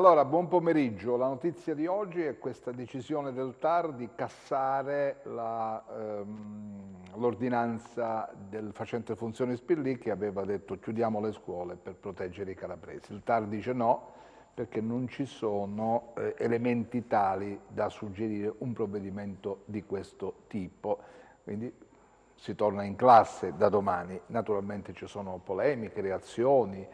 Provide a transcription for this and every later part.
Allora, buon pomeriggio. La notizia di oggi è questa decisione del TAR di cassare l'ordinanza del facente funzioni Spillì che aveva detto chiudiamo le scuole per proteggere i calabresi. Il TAR dice no, perché non ci sono elementi tali da suggerire un provvedimento di questo tipo. Quindi si torna in classe da domani. Naturalmente ci sono polemiche, reazioni,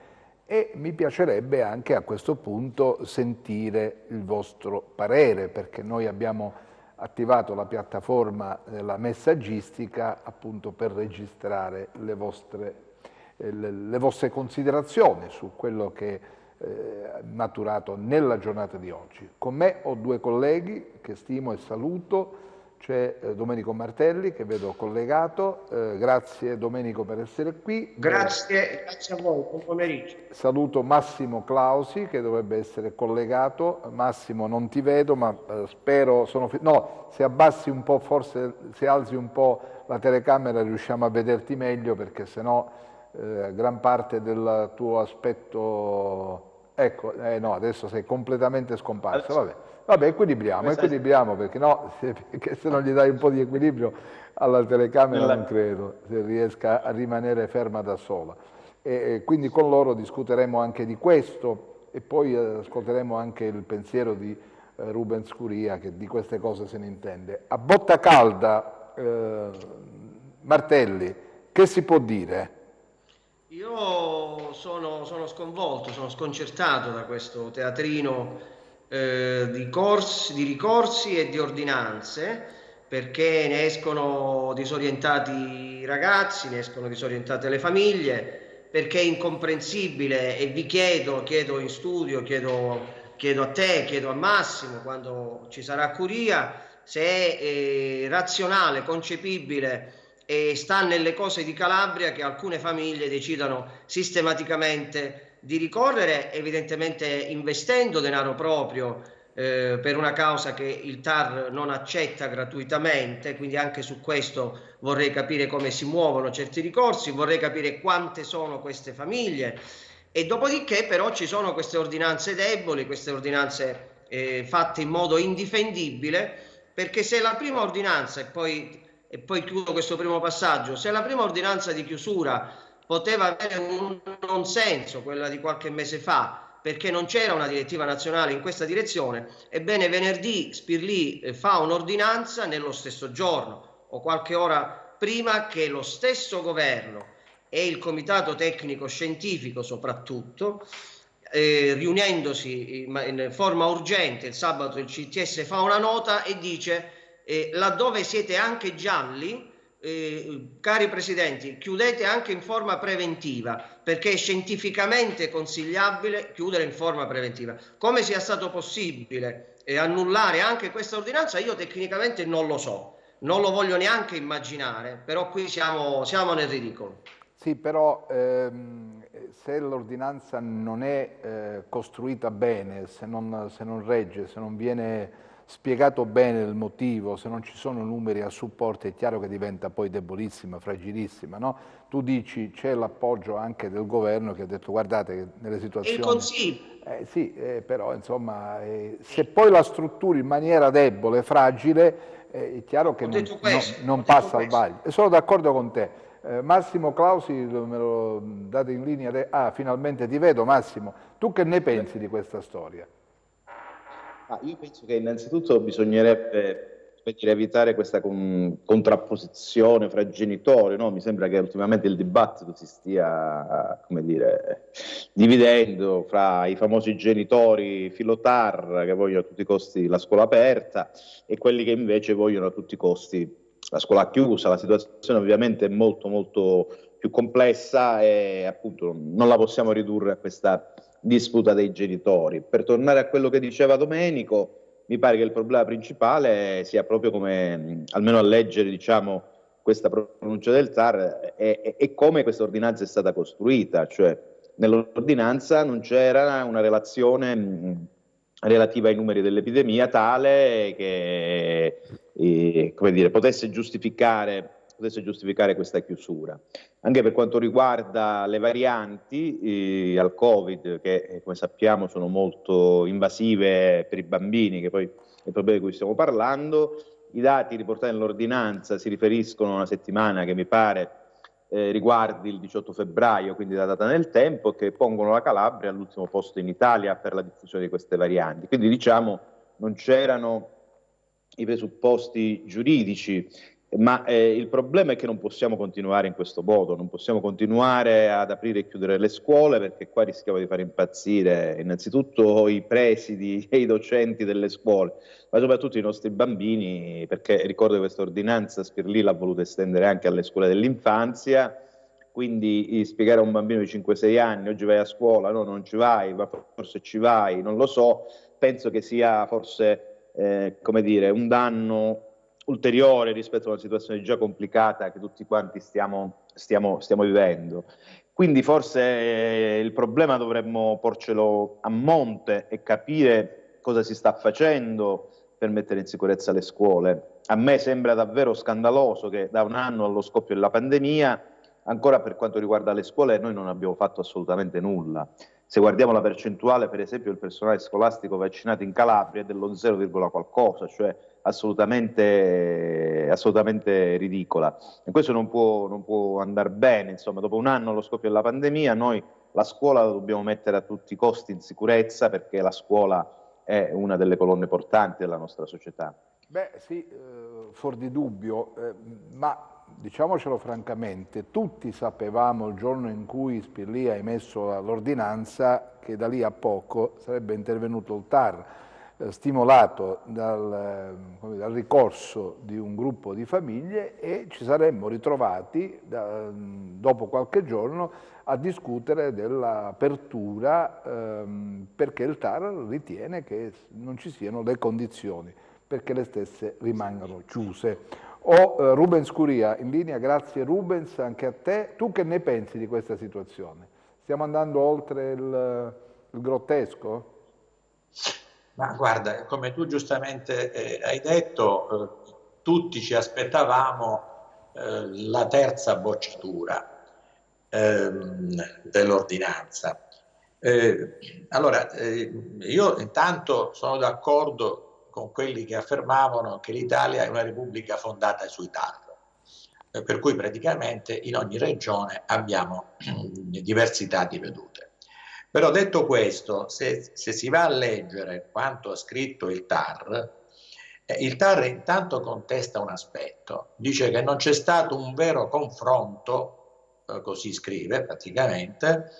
e mi piacerebbe anche a questo punto sentire il vostro parere, perché noi abbiamo attivato la piattaforma della messaggistica appunto per registrare le vostre considerazioni su quello che è maturato nella giornata di oggi. Con me ho due colleghi che stimo e saluto. C'è Domenico Martelli che vedo collegato, grazie Domenico per essere qui. Grazie a voi, buon pomeriggio. Saluto Massimo Clausi che dovrebbe essere collegato. Massimo non ti vedo ma spero, no, se abbassi un po', forse se alzi un po' la telecamera riusciamo a vederti meglio, perché sennò gran parte del tuo aspetto, ecco, no, adesso sei completamente scomparso, vabbè, equilibriamo perché no, perché se non gli dai un po' di equilibrio alla telecamera non credo se riesca a rimanere ferma da sola. E quindi con loro discuteremo anche di questo e poi ascolteremo anche il pensiero di Rubens Scuria, che di queste cose se ne intende. A botta calda, Martelli, che si può dire? Io sono sconvolto, sono sconcertato da questo teatrino di ricorsi e di ordinanze, perché ne escono disorientati i ragazzi, ne escono disorientate le famiglie, perché è incomprensibile e vi chiedo in studio, chiedo a te, chiedo a Massimo, quando ci sarà Curia, se è razionale, concepibile e sta nelle cose di Calabria che alcune famiglie decidano sistematicamente di ricorrere, evidentemente investendo denaro proprio per una causa che il TAR non accetta gratuitamente, quindi anche su questo vorrei capire come si muovono certi ricorsi, vorrei capire quante sono queste famiglie e dopodiché però ci sono queste ordinanze deboli, queste ordinanze fatte in modo indifendibile, perché se la prima ordinanza e poi chiudo questo primo passaggio, se la prima ordinanza di chiusura poteva avere un non senso, quella di qualche mese fa, perché non c'era una direttiva nazionale in questa direzione, ebbene venerdì Spirlì fa un'ordinanza nello stesso giorno o qualche ora prima che lo stesso governo e il comitato tecnico scientifico soprattutto, riunendosi in forma urgente il sabato, il CTS fa una nota e dice laddove siete anche gialli, cari presidenti, chiudete anche in forma preventiva, perché è scientificamente consigliabile chiudere in forma preventiva. Come sia stato possibile annullare anche questa ordinanza, io tecnicamente non lo so, non lo voglio neanche immaginare, però qui siamo nel ridicolo. Sì, però se l'ordinanza non è costruita bene, se non regge, se non viene spiegato bene il motivo, se non ci sono numeri a supporto, è chiaro che diventa poi debolissima, fragilissima, no? Tu dici c'è l'appoggio anche del governo che ha detto guardate che nelle E il situazioni... Consiglio, sì, però insomma, se poi la strutturi in maniera debole, fragile, è chiaro che ho detto non ho detto passa al questo. vaglio. E sono d'accordo con te. Massimo Clausi, me lo date in linea? Finalmente ti vedo Massimo. Tu che ne pensi di questa storia? Io penso che innanzitutto bisognerebbe, come dire, evitare questa contrapposizione fra genitori, no? Mi sembra che ultimamente il dibattito si stia, come dire, dividendo fra i famosi genitori filotar che vogliono a tutti i costi la scuola aperta e quelli che invece vogliono a tutti i costi la scuola chiusa. La situazione ovviamente è molto molto più complessa e appunto non la possiamo ridurre a questa disputa dei genitori. Per tornare a quello che diceva Domenico, mi pare che il problema principale sia proprio come, almeno a leggere, diciamo, questa pronuncia del TAR, è come questa ordinanza è stata costruita, cioè nell'ordinanza non c'era una relazione relativa ai numeri dell'epidemia tale che come dire, potesse giustificare potesse giustificare questa chiusura. Anche per quanto riguarda le varianti al Covid, che come sappiamo sono molto invasive per i bambini, che poi è il problema di cui stiamo parlando, i dati riportati nell'ordinanza si riferiscono a una settimana che mi pare riguardi il 18 febbraio, quindi la data nel tempo, che pongono la Calabria all'ultimo posto in Italia per la diffusione di queste varianti. Quindi diciamo non c'erano i presupposti giuridici, ma il problema è che non possiamo continuare in questo modo, non possiamo continuare ad aprire e chiudere le scuole, perché qua rischiamo di fare impazzire innanzitutto i presidi e i docenti delle scuole, ma soprattutto i nostri bambini, perché ricordo che questa ordinanza Spirlì l'ha voluta estendere anche alle scuole dell'infanzia, quindi spiegare a un bambino di 5-6 anni: oggi vai a scuola, no, non ci vai, ma forse ci vai, non lo so, penso che sia forse come dire, un danno ulteriore rispetto a una situazione già complicata che tutti quanti stiamo vivendo. Quindi forse il problema dovremmo porcelo a monte e capire cosa si sta facendo per mettere in sicurezza le scuole. A me sembra davvero scandaloso che da un anno allo scoppio della pandemia, ancora per quanto riguarda le scuole, noi non abbiamo fatto assolutamente nulla. Se guardiamo la percentuale, per esempio, del personale scolastico vaccinato in Calabria è dello 0, qualcosa, cioè assolutamente ridicola. E questo non può andare bene. Insomma, dopo un anno allo scoppio della pandemia, noi la scuola la dobbiamo mettere a tutti i costi in sicurezza, perché la scuola è una delle colonne portanti della nostra società. Beh sì, fuor di dubbio, ma diciamocelo francamente, tutti sapevamo il giorno in cui Spirlì ha emesso l'ordinanza che da lì a poco sarebbe intervenuto il TAR, stimolato dal ricorso di un gruppo di famiglie, e ci saremmo ritrovati dopo qualche giorno a discutere dell'apertura perché il TAR ritiene che non ci siano le condizioni perché le stesse rimangano chiuse. Rubens Curia in linea, grazie Rubens, anche a te. Tu che ne pensi di questa situazione? Stiamo andando oltre il grottesco? Ma guarda, come tu giustamente hai detto, tutti ci aspettavamo la terza bocciatura dell'ordinanza. Io intanto sono d'accordo con quelli che affermavano che l'Italia è una repubblica fondata sui TAR, per cui praticamente in ogni regione abbiamo diversità di vedute. Però detto questo, se si va a leggere quanto ha scritto il TAR intanto contesta un aspetto, dice che non c'è stato un vero confronto, così scrive praticamente,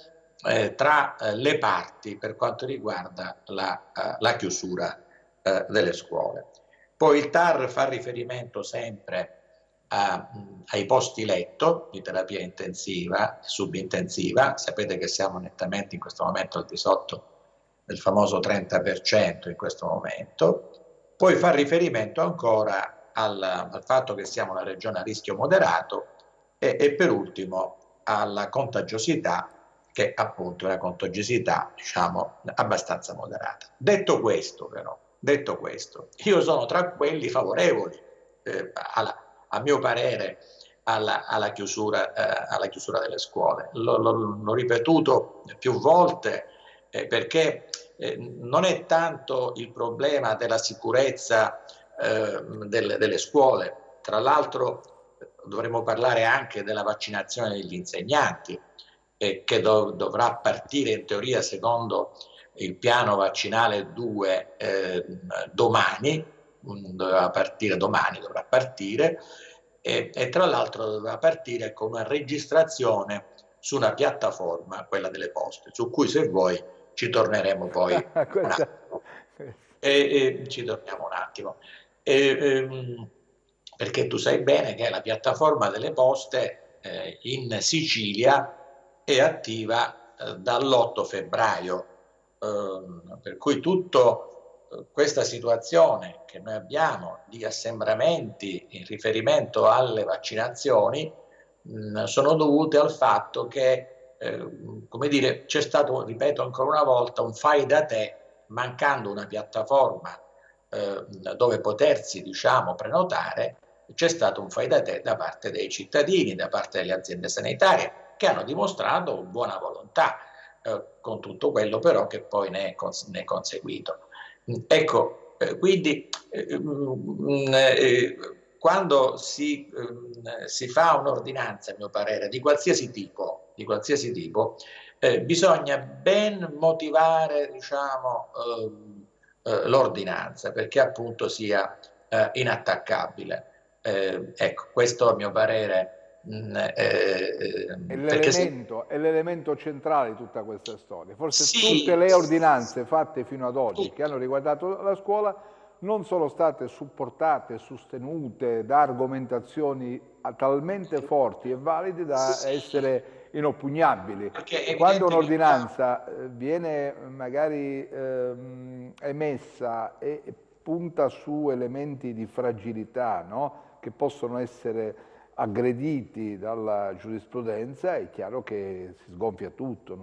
tra le parti per quanto riguarda la chiusura delle scuole. Poi il TAR fa riferimento sempre ai posti letto di terapia intensiva, subintensiva. Sapete che siamo nettamente in questo momento al di sotto del famoso 30% in questo momento. Poi fa riferimento ancora al fatto che siamo una regione a rischio moderato e per ultimo alla contagiosità, che appunto è una contagiosità diciamo abbastanza moderata. Detto questo, io sono tra quelli favorevoli a mio parere alla chiusura delle scuole. L'ho ripetuto più volte perché non è tanto il problema della sicurezza delle scuole. Tra l'altro dovremo parlare anche della vaccinazione degli insegnanti che dovrà partire in teoria secondo il piano vaccinale 2 domani, dovrà partire e tra l'altro dovrà partire con una registrazione su una piattaforma, quella delle poste, su cui se vuoi ci torneremo poi ci torniamo un attimo. Perché tu sai bene che la piattaforma delle poste in Sicilia è attiva dall'8 febbraio, per cui tutta questa situazione che noi abbiamo di assembramenti in riferimento alle vaccinazioni sono dovute al fatto che come dire, c'è stato, ripeto ancora una volta, un fai da te, mancando una piattaforma dove potersi diciamo prenotare. c'è stato un fai da te da parte dei cittadini, da parte delle aziende sanitarie, che hanno dimostrato buona volontà, con tutto quello però che poi ne è conseguito. Ecco, quindi quando si fa un'ordinanza, a mio parere, di qualsiasi tipo, bisogna ben motivare, diciamo, l'ordinanza, perché appunto sia inattaccabile. Ecco, questo a mio parere è l'elemento centrale di tutta questa storia. Forse sì, tutte le ordinanze fatte fino ad oggi che hanno riguardato la scuola non sono state supportate e sostenute da argomentazioni talmente forti e valide da essere inoppugnabili. Quando un'ordinanza viene magari emessa e punta su elementi di fragilità, no? Che possono essere aggrediti dalla giurisprudenza, è chiaro che si sgonfia tutto,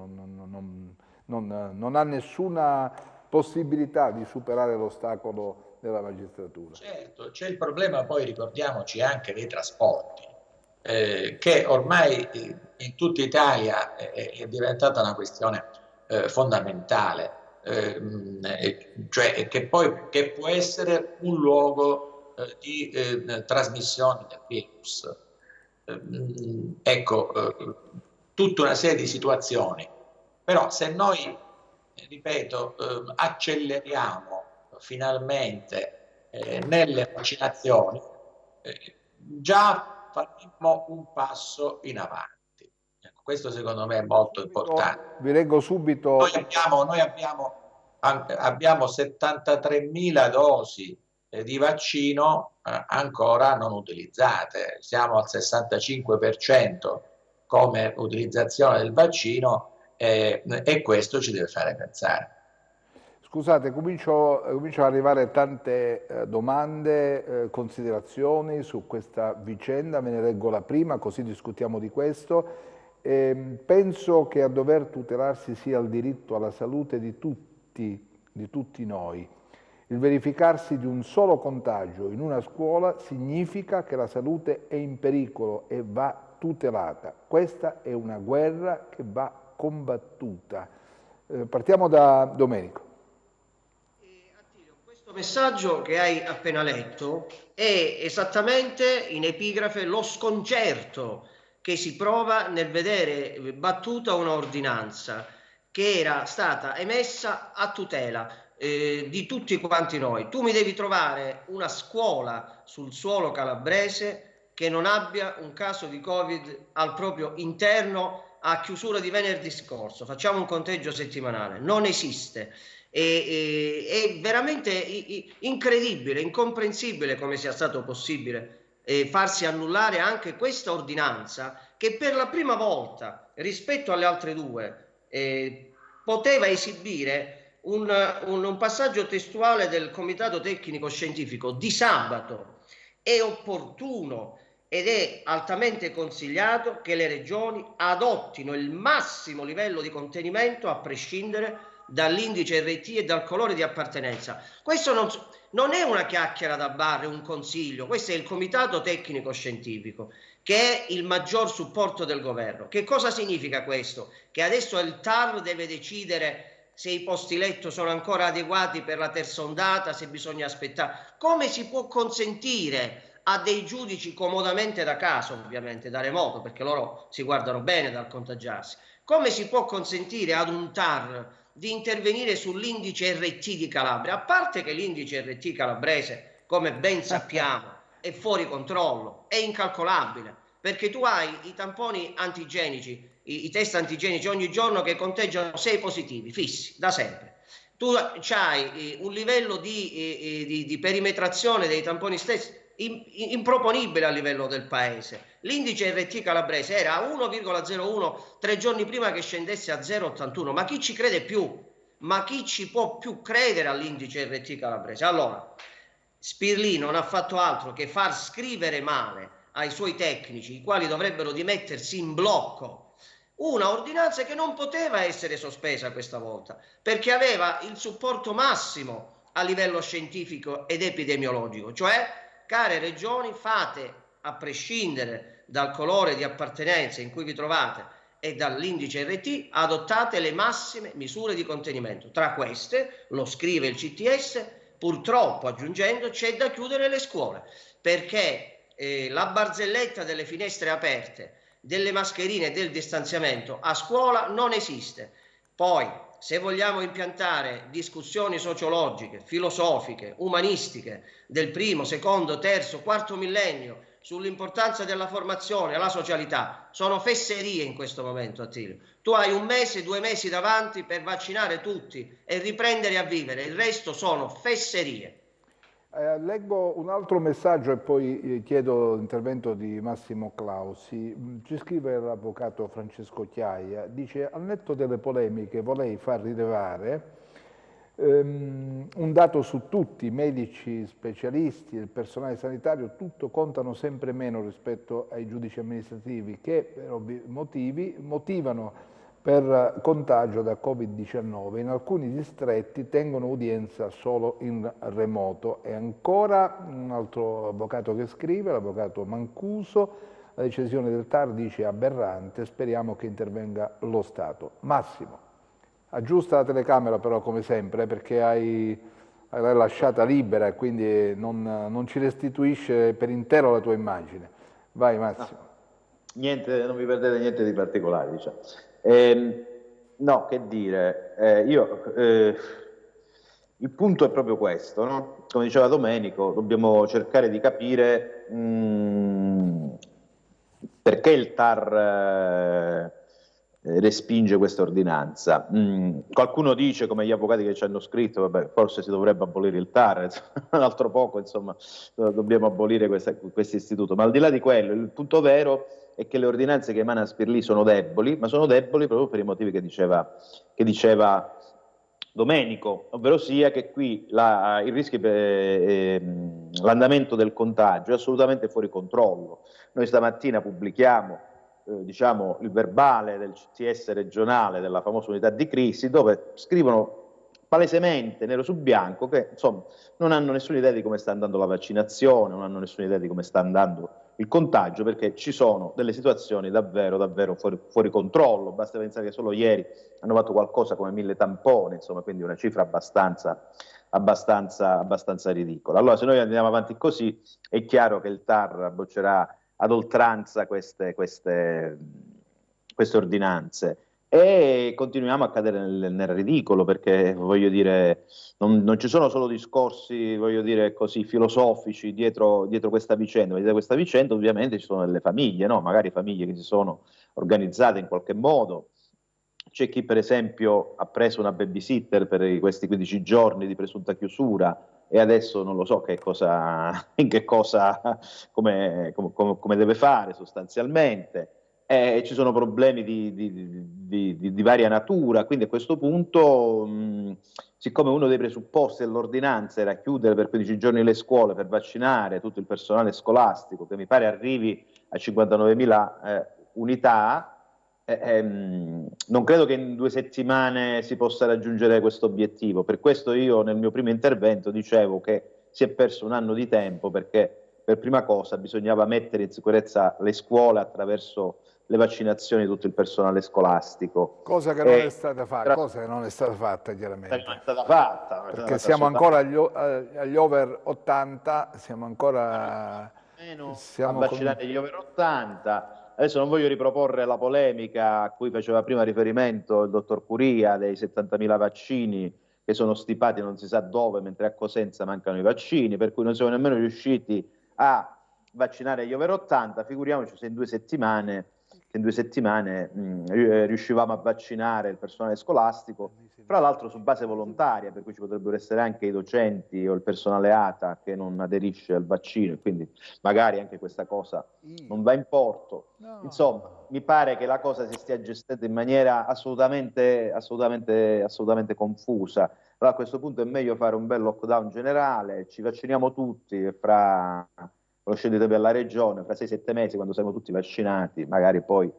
non ha nessuna possibilità di superare l'ostacolo della magistratura. Certo, c'è il problema poi, ricordiamoci, anche dei trasporti, che ormai in tutta Italia è diventata una questione fondamentale, cioè che può essere un luogo di trasmissione del virus. Ecco, tutta una serie di situazioni, però se noi, ripeto, acceleriamo finalmente nelle vaccinazioni, già faremo un passo in avanti. Ecco, questo secondo me è molto importante. Vi leggo subito. Noi abbiamo 73.000 dosi di vaccino ancora non utilizzate, siamo al 65% come utilizzazione del vaccino e questo ci deve fare pensare. Scusate, comincio ad arrivare tante domande, considerazioni su questa vicenda, me ne leggo la prima così discutiamo di questo. Penso che a dover tutelarsi sia il diritto alla salute di tutti noi. Il verificarsi di un solo contagio in una scuola significa che la salute è in pericolo e va tutelata. Questa è una guerra che va combattuta. Partiamo da Domenico. Attilio, questo messaggio che hai appena letto è esattamente in epigrafe lo sconcerto che si prova nel vedere battuta un'ordinanza che era stata emessa a tutela di tutti quanti noi. Tu mi devi trovare una scuola sul suolo calabrese che non abbia un caso di Covid al proprio interno a chiusura di venerdì scorso. Facciamo un conteggio settimanale. Non esiste. È veramente incredibile, incomprensibile come sia stato possibile farsi annullare anche questa ordinanza che per la prima volta rispetto alle altre due poteva esibire un passaggio testuale del Comitato Tecnico Scientifico di sabato. È opportuno ed è altamente consigliato che le regioni adottino il massimo livello di contenimento a prescindere dall'indice RT e dal colore di appartenenza. Questo non è una chiacchiera da bar, è un consiglio, questo è il Comitato Tecnico Scientifico, che è il maggior supporto del governo. Che cosa significa questo? Che adesso il TAR deve decidere se i posti letto sono ancora adeguati per la terza ondata, se bisogna aspettare. Come si può consentire a dei giudici comodamente da casa, ovviamente da remoto, perché loro si guardano bene dal contagiarsi, come si può consentire ad un TAR di intervenire sull'indice RT di Calabria? A parte che l'indice RT calabrese, come ben sappiamo, è fuori controllo, è incalcolabile, perché tu hai i tamponi antigenici, i test antigenici ogni giorno che conteggiano 6 positivi, fissi, da sempre. Tu hai un livello di perimetrazione dei tamponi stessi improponibile a livello del paese. L'indice RT calabrese era 1,01 3 giorni prima che scendesse a 0,81. Ma chi ci crede più? Ma chi ci può più credere all'indice RT calabrese? Allora, Spirlì non ha fatto altro che far scrivere male ai suoi tecnici, i quali dovrebbero dimettersi in blocco, una ordinanza che non poteva essere sospesa questa volta, perché aveva il supporto massimo a livello scientifico ed epidemiologico, cioè Care regioni, fate, a prescindere dal colore di appartenenza in cui vi trovate e dall'indice RT, adottate le massime misure di contenimento. Tra queste, lo scrive il CTS, purtroppo aggiungendo, c'è da chiudere le scuole, perché la barzelletta delle finestre aperte, delle mascherine e del distanziamento a scuola non esiste. Poi, se vogliamo impiantare discussioni sociologiche, filosofiche, umanistiche del primo, secondo, terzo, quarto millennio sull'importanza della formazione, la socialità, sono fesserie in questo momento, Attilio. Tu hai 1 mese, 2 mesi davanti per vaccinare tutti e riprendere a vivere, il resto sono fesserie. Leggo un altro messaggio e poi chiedo l'intervento di Massimo Clausi. Ci scrive l'avvocato Francesco Chiaia, dice: al netto delle polemiche vorrei far rilevare un dato su tutti, medici, specialisti, il personale sanitario, tutto contano sempre meno rispetto ai giudici amministrativi che per ovvi motivi motivano per contagio da Covid-19. In alcuni distretti tengono udienza solo in remoto. E ancora un altro avvocato che scrive, l'avvocato Mancuso, la decisione del TAR dice aberrante, speriamo che intervenga lo Stato. Massimo, aggiusta la telecamera però come sempre perché l'hai lasciata libera e quindi non ci restituisce per intero la tua immagine. Vai Massimo. Niente, non vi perdete niente di particolare, diciamo. No, che dire, il punto è proprio questo, no? Come diceva Domenico, dobbiamo cercare di capire perché il TAR respinge questa ordinanza. Qualcuno dice, come gli avvocati che ci hanno scritto, vabbè, forse si dovrebbe abolire il TAR, un altro poco, insomma, dobbiamo abolire questo istituto, ma al di là di quello, il punto vero è che le ordinanze che emana Spirlì sono deboli, ma sono deboli proprio per i motivi che diceva Domenico, ovvero sia che qui il rischio l'andamento del contagio è assolutamente fuori controllo. Noi stamattina pubblichiamo diciamo, il verbale del CTS regionale della famosa unità di crisi, dove scrivono palesemente, nero su bianco, che insomma non hanno nessuna idea di come sta andando la vaccinazione, non hanno nessuna idea di come sta andando il contagio, perché ci sono delle situazioni davvero fuori controllo. Basta pensare che solo ieri hanno fatto qualcosa come 1000 tamponi, insomma, quindi una cifra abbastanza ridicola. Allora, se noi andiamo avanti così, è chiaro che il TAR boccerà ad oltranza queste ordinanze e continuiamo a cadere nel ridicolo, perché voglio dire non ci sono solo discorsi, voglio dire, così filosofici dietro questa vicenda. Dietro questa vicenda ovviamente ci sono delle famiglie, no? Magari famiglie che si sono organizzate in qualche modo. C'è chi per esempio ha preso una babysitter per questi 15 giorni di presunta chiusura e adesso non lo so come deve fare sostanzialmente. Ci sono problemi di varia natura, quindi a questo punto, siccome uno dei presupposti dell'ordinanza era chiudere per 15 giorni le scuole per vaccinare tutto il personale scolastico, che mi pare arrivi a 59.000 unità, non credo che in 2 settimane si possa raggiungere questo obiettivo. Per questo io nel mio primo intervento dicevo che si è perso un anno di tempo, perché per prima cosa bisognava mettere in sicurezza le scuole attraverso le vaccinazioni di tutto il personale scolastico. Cosa che non è stata fatta, chiaramente. Non è stata fatta. Perché siamo ancora agli over 80, siamo ancora... a vaccinare gli over 80. Adesso non voglio riproporre la polemica a cui faceva prima riferimento il dottor Curia dei 70.000 vaccini che sono stipati non si sa dove, mentre a Cosenza mancano i vaccini, per cui non siamo nemmeno riusciti a vaccinare gli over 80, figuriamoci se in 2 settimane riuscivamo a vaccinare il personale scolastico, fra l'altro su base volontaria, per cui ci potrebbero essere anche i docenti o il personale ATA che non aderisce al vaccino, e quindi magari anche questa cosa non va in porto. Insomma, mi pare che la cosa si stia gestendo in maniera assolutamente confusa. Allora, a questo punto è meglio fare un bel lockdown generale, ci vacciniamo tutti e fra lo scendete per la regione, fra 6-7 mesi, quando saremo tutti vaccinati, magari poi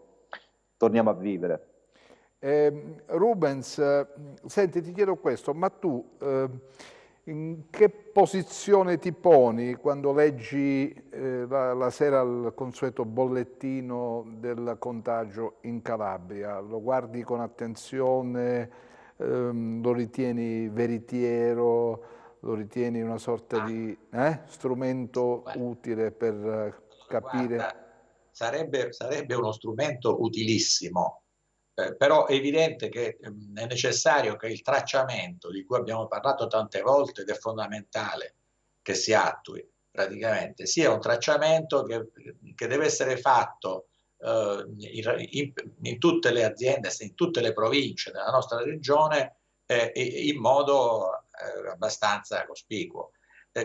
torniamo a vivere. Rubens, senti, ti chiedo questo, ma tu In che posizione ti poni quando leggi la sera il consueto bollettino del contagio in Calabria? Lo guardi con attenzione, lo ritieni veritiero, lo ritieni una sorta di strumento utile per capire? Guarda, sarebbe uno strumento utilissimo, però è evidente che è necessario che il tracciamento di cui abbiamo parlato tante volte ed è fondamentale che si attui praticamente, sia un tracciamento che deve essere fatto in tutte le aziende, in tutte le province della nostra regione in modo abbastanza cospicuo.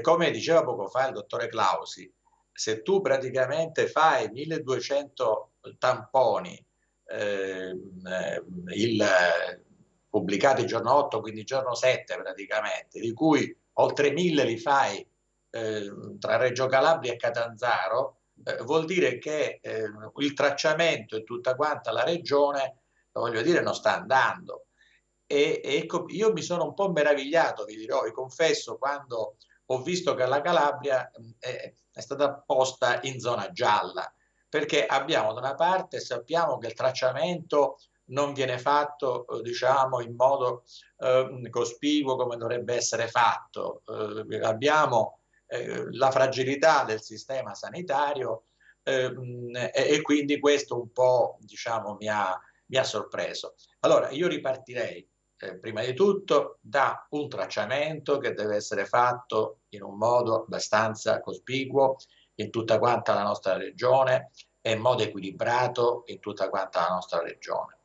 Come diceva poco fa il dottore Clausi, se tu praticamente fai 1200 tamponi pubblicati il giorno 8, quindi il giorno 7 praticamente, di cui oltre 1000 li fai tra Reggio Calabria e Catanzaro, vuol dire che il tracciamento in tutta quanta la regione, voglio dire, non sta andando. E ecco, io mi sono un po' meravigliato, vi dirò, vi confesso, quando ho visto che la Calabria è stata posta in zona gialla, perché abbiamo da una parte, sappiamo che il tracciamento non viene fatto, diciamo, in modo cospicuo come dovrebbe essere fatto. Abbiamo la fragilità del sistema sanitario e quindi questo un po', diciamo, mi ha sorpreso. Allora, io ripartirei prima di tutto da un tracciamento che deve essere fatto in un modo abbastanza cospicuo in tutta quanta la nostra regione e in modo equilibrato in tutta quanta la nostra regione.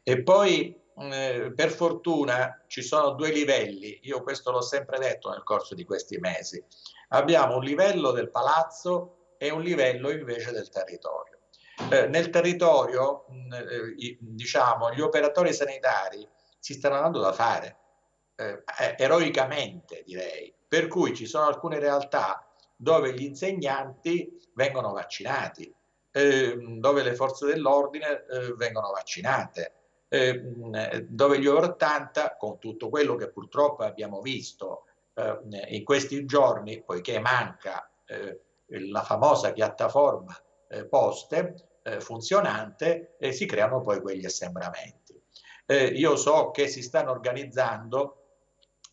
E poi per fortuna ci sono due livelli, io questo l'ho sempre detto nel corso di questi mesi. Abbiamo un livello del palazzo e un livello invece del territorio. Nel territorio, diciamo, gli operatori sanitari si stanno dando da fare, eroicamente direi, per cui ci sono alcune realtà dove gli insegnanti vengono vaccinati, dove le forze dell'ordine vengono vaccinate, dove gli over 80, con tutto quello che purtroppo abbiamo visto in questi giorni, poiché manca la famosa piattaforma poste funzionante, si creano poi quegli assembramenti. Io so che si stanno organizzando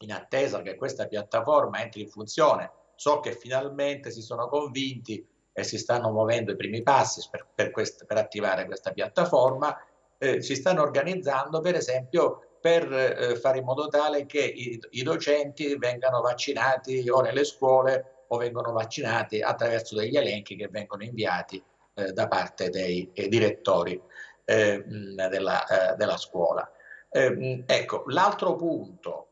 in attesa che questa piattaforma entri in funzione, so che finalmente si sono convinti e si stanno muovendo i primi passi per attivare questa piattaforma, si stanno organizzando per esempio per fare in modo tale che i docenti vengano vaccinati o nelle scuole o vengono vaccinati attraverso degli elenchi che vengono inviati da parte dei direttori della scuola. Ecco, l'altro punto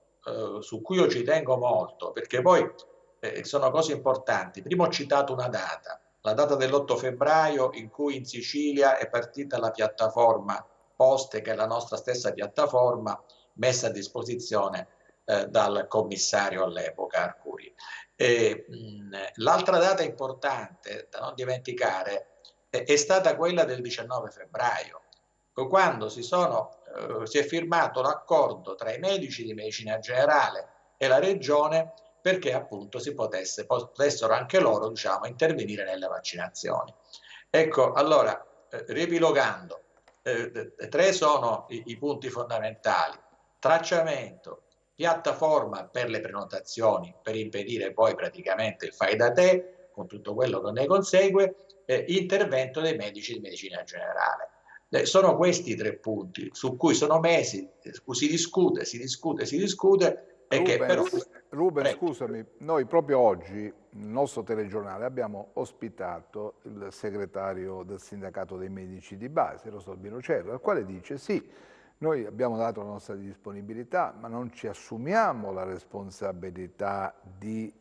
su cui io ci tengo molto, perché poi sono cose importanti. Prima ho citato una data, la data dell'8 febbraio in cui in Sicilia è partita la piattaforma Poste, che è la nostra stessa piattaforma messa a disposizione dal commissario all'epoca Arcuri. L'altra data importante da non dimenticare è stata quella del 19 febbraio, quando si è firmato l'accordo tra i medici di medicina generale e la regione perché appunto potessero anche loro, diciamo, intervenire nelle vaccinazioni. Ecco, allora, riepilogando, tre sono i punti fondamentali: tracciamento, piattaforma per le prenotazioni per impedire poi praticamente il fai da te con tutto quello che ne consegue, intervento dei medici di medicina generale. Sono questi i tre punti su cui sono mesi, si discute e che però... Ruben, scusami, noi proprio oggi nel nostro telegiornale abbiamo ospitato il segretario del sindacato dei medici di base, Rosalbino Cerro, il quale dice sì, noi abbiamo dato la nostra disponibilità, ma non ci assumiamo la responsabilità di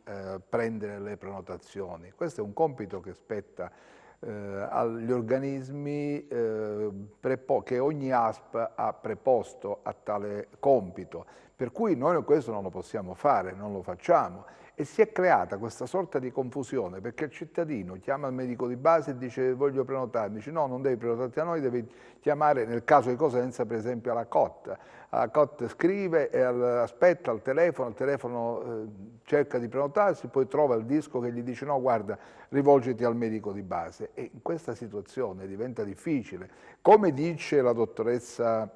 prendere le prenotazioni. Questo è un compito che spetta agli organismi che ogni ASP ha preposto a tale compito, per cui noi questo non lo possiamo fare, non lo facciamo E si è creata questa sorta di confusione, perché il cittadino chiama il medico di base e dice voglio prenotare, dice no, non devi prenotarti da noi, devi chiamare, nel caso di Cosenza per esempio, alla COT. La COT scrive e aspetta al telefono cerca di prenotarsi, poi trova il disco che gli dice no, guarda, rivolgiti al medico di base. E in questa situazione diventa difficile. Come dice la dottoressa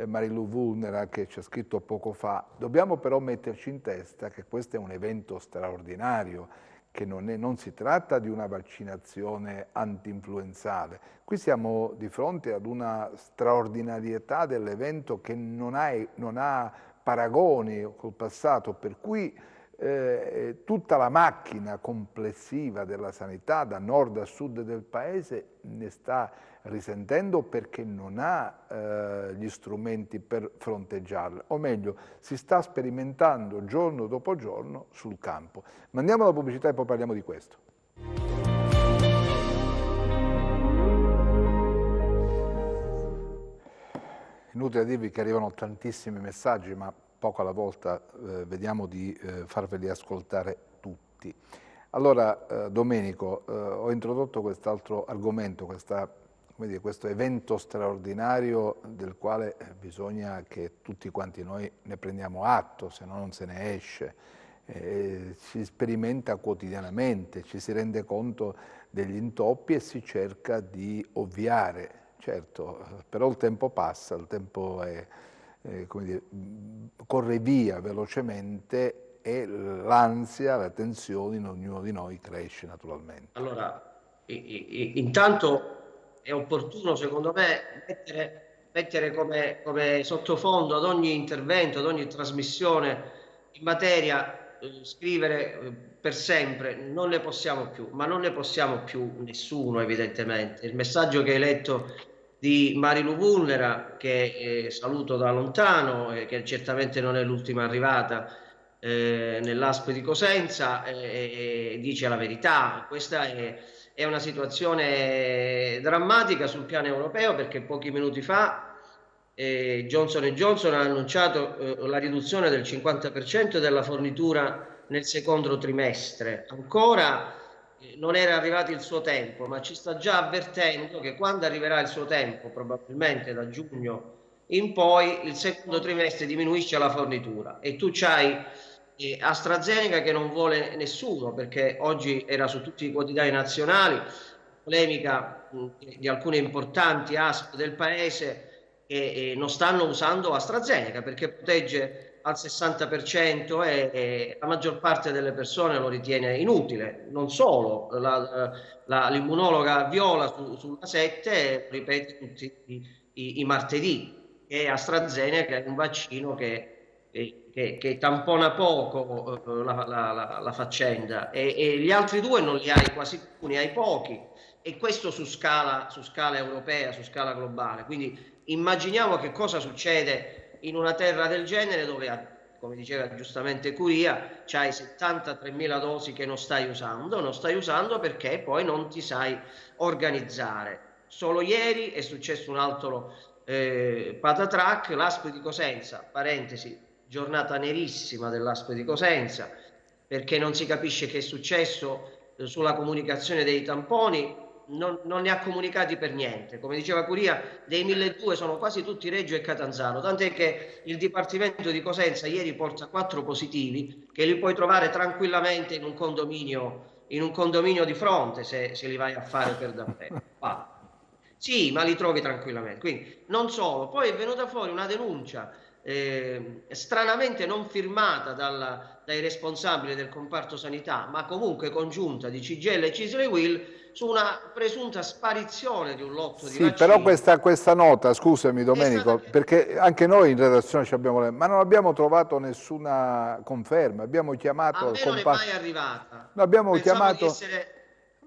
Marilu Vulnera, che ci ha scritto poco fa, dobbiamo però metterci in testa che questo è un evento straordinario, che non si tratta di una vaccinazione anti-influenzale. Qui siamo di fronte ad una straordinarietà dell'evento che non ha paragoni col passato, per cui tutta la macchina complessiva della sanità da nord a sud del paese ne sta risentendo perché non ha gli strumenti per fronteggiarla, o meglio, si sta sperimentando giorno dopo giorno sul campo. Ma andiamo alla pubblicità e poi parliamo di questo. Inutile dirvi che arrivano tantissimi messaggi, ma poco alla volta vediamo di farveli ascoltare tutti. Allora, Domenico, ho introdotto quest'altro argomento, questo evento straordinario del quale bisogna che tutti quanti noi ne prendiamo atto, se no non se ne esce. Si sperimenta quotidianamente, ci si rende conto degli intoppi e si cerca di ovviare. Certo, però il tempo passa, il tempo come dire, corre via velocemente e l'ansia, la tensione in ognuno di noi cresce naturalmente. Allora, intanto è opportuno, secondo me, mettere come sottofondo ad ogni intervento, ad ogni trasmissione in materia, scrivere per sempre, non ne possiamo più, ma non ne possiamo più nessuno evidentemente. Il messaggio che hai letto di Marilu Vulnera, che saluto da lontano, che certamente non è l'ultima arrivata nell'ASP di Cosenza, dice la verità. Questa è una situazione drammatica sul piano europeo, perché pochi minuti fa Johnson & Johnson ha annunciato la riduzione del 50% della fornitura nel secondo trimestre. Ancora non era arrivato il suo tempo, ma ci sta già avvertendo che quando arriverà il suo tempo, probabilmente da giugno in poi, il secondo trimestre diminuisce la fornitura e tu c'hai AstraZeneca che non vuole nessuno, perché oggi era su tutti i quotidiani nazionali polemica di alcune importanti ASP del paese che non stanno usando AstraZeneca perché protegge al 60% e la maggior parte delle persone lo ritiene inutile. Non solo, l'immunologa Viola sulla 7 ripete tutti i martedì che AstraZeneca è un vaccino che tampona poco la faccenda e gli altri due non li hai quasi più, ne hai pochi, e questo su scala europea, su scala globale. Quindi immaginiamo che cosa succede in una terra del genere dove, come diceva giustamente Curia, c'hai 73.000 dosi che non stai usando perché poi non ti sai organizzare. Solo ieri è successo un altro patatrac, l'ASP di Cosenza, parentesi, giornata nerissima dell'ASP di Cosenza, perché non si capisce che è successo sulla comunicazione dei tamponi. Non ne ha comunicati per niente. Come diceva Curia, dei 1.200 sono quasi tutti Reggio e Catanzaro, tant'è che il Dipartimento di Cosenza ieri porta 4 positivi che li puoi trovare tranquillamente in un condominio di fronte se li vai a fare per davvero. Sì, ma li trovi tranquillamente. Quindi non solo, poi è venuta fuori una denuncia stranamente non firmata dai responsabili del comparto sanità, ma comunque congiunta di CGIL e CISL UIL, su una presunta sparizione di un lotto di vaccini. Però questa nota, scusami Domenico, perché anche noi in redazione ci abbiamo letto, ma non abbiamo trovato nessuna conferma, abbiamo chiamato... A me non è mai arrivata.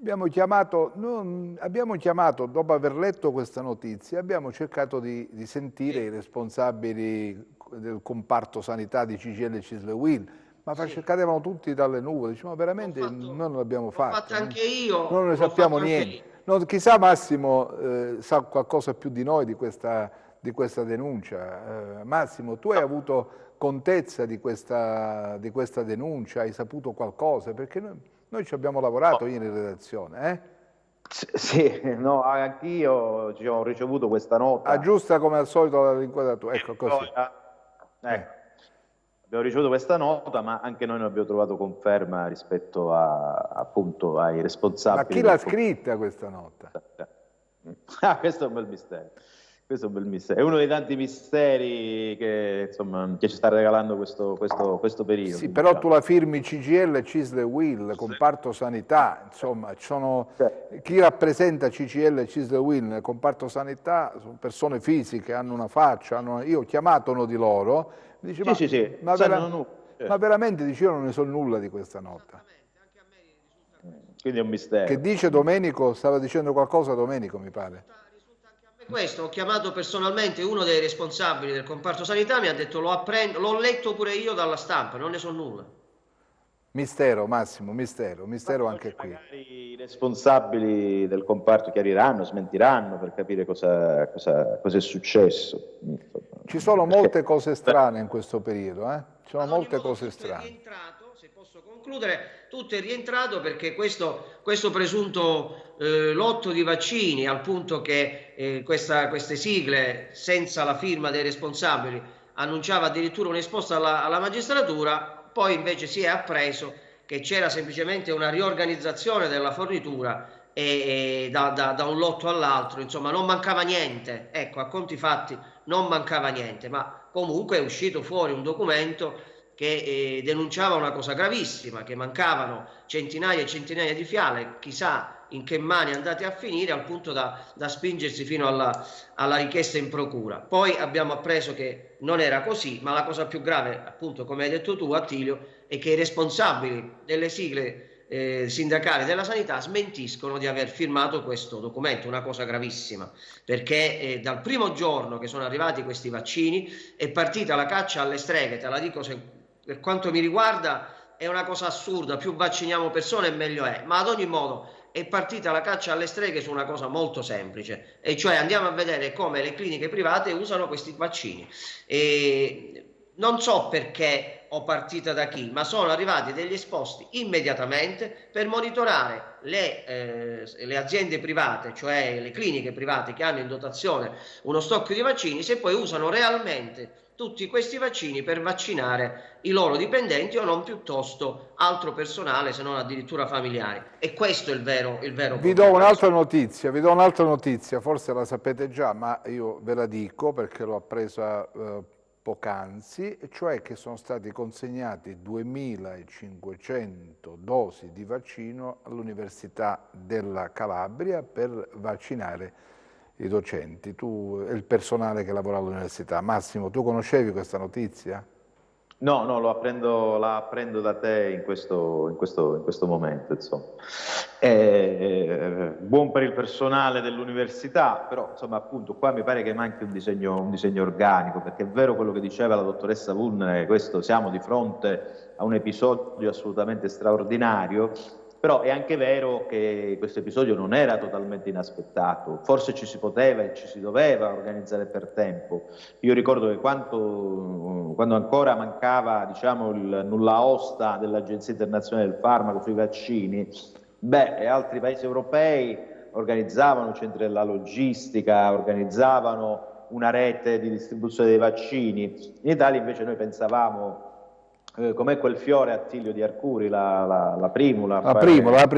Abbiamo chiamato, dopo aver letto questa notizia, abbiamo cercato di sentire i responsabili del comparto sanità di CGIL e CISL UIL, ma cadevano tutti dalle nuvole, diciamo veramente noi non l'abbiamo fatto. L'ho fatto anche io. Non ne sappiamo niente. Chissà Massimo sa qualcosa più di noi di questa denuncia. Massimo, tu hai avuto contezza di questa denuncia? Hai saputo qualcosa? Perché noi ci abbiamo lavorato ieri in redazione, eh? Sì, no, anch'io ho ricevuto questa nota. Aggiusta come al solito l'inquadratura, ecco così. Ecco. Abbiamo ricevuto questa nota, ma anche noi non abbiamo trovato conferma rispetto appunto ai responsabili. Ma chi l'ha scritta questa nota? Questo è un bel mistero. Questo è un bel mistero. È uno dei tanti misteri che, insomma, che ci sta regalando questo periodo. Sì, però tu la firmi CGIL, CISL e UIL, comparto sanità, insomma, chi rappresenta CGIL, CISL e UIL nel comparto sanità sono persone fisiche, hanno una faccia, io ho chiamato uno di loro, mi dice, ma veramente dice, io non ne so nulla di questa nota. Quindi è un mistero. Che dice Domenico, stava dicendo qualcosa Domenico, mi pare. Questo, ho chiamato personalmente uno dei responsabili del comparto sanità, mi ha detto l'ho letto pure io dalla stampa, non ne so nulla. Mistero, Massimo, mistero anche qui. Magari i responsabili del comparto chiariranno, smentiranno per capire cosa è successo. Ci sono molte cose strane in questo periodo, Ci sono molte cose strane. Se posso concludere, tutto è rientrato perché questo presunto lotto di vaccini, al punto che queste sigle, senza la firma dei responsabili, annunciava addirittura un'esposta alla magistratura, poi invece si è appreso che c'era semplicemente una riorganizzazione della fornitura e da un lotto all'altro, insomma non mancava niente, ecco, a conti fatti non mancava niente, ma comunque è uscito fuori un documento che denunciava una cosa gravissima, che mancavano centinaia e centinaia di fiale, chissà in che mani andate a finire, al punto da spingersi fino alla richiesta in procura. Poi abbiamo appreso che non era così, ma la cosa più grave, appunto, come hai detto tu, Attilio, è che i responsabili delle sigle sindacali della sanità smentiscono di aver firmato questo documento, una cosa gravissima, perché dal primo giorno che sono arrivati questi vaccini è partita la caccia alle streghe, te la dico, per quanto mi riguarda è una cosa assurda, più vacciniamo persone meglio è, ma ad ogni modo è partita la caccia alle streghe su una cosa molto semplice, e cioè andiamo a vedere come le cliniche private usano questi vaccini. E non so perché o partita da chi, ma sono arrivati degli esposti immediatamente per monitorare le aziende private, cioè le cliniche private che hanno in dotazione uno stock di vaccini, se poi usano realmente tutti questi vaccini per vaccinare i loro dipendenti o non piuttosto altro personale, se non addirittura familiari. E questo è il vero Vi do un'altra notizia, forse la sapete già, ma io ve la dico perché l'ho appresa poc'anzi, cioè che sono stati consegnati 2.500 dosi di vaccino all'Università della Calabria per vaccinare i docenti e il personale che lavora all'università. Massimo, tu conoscevi questa notizia? No, la apprendo da te in questo momento, insomma. Buon per il personale dell'università, però insomma appunto qua mi pare che manchi un disegno organico, perché è vero quello che diceva la dottoressa Vulnere, siamo di fronte a un episodio assolutamente straordinario, però è anche vero che questo episodio non era totalmente inaspettato, forse ci si poteva e ci si doveva organizzare per tempo. Io ricordo che quando ancora mancava, diciamo, il nulla osta dell'Agenzia Internazionale del Farmaco sui vaccini, e altri paesi europei organizzavano centri della logistica, organizzavano una rete di distribuzione dei vaccini. In Italia invece noi pensavamo, com'è quel fiore, Attilio, di Arcuri, la primula. La primola.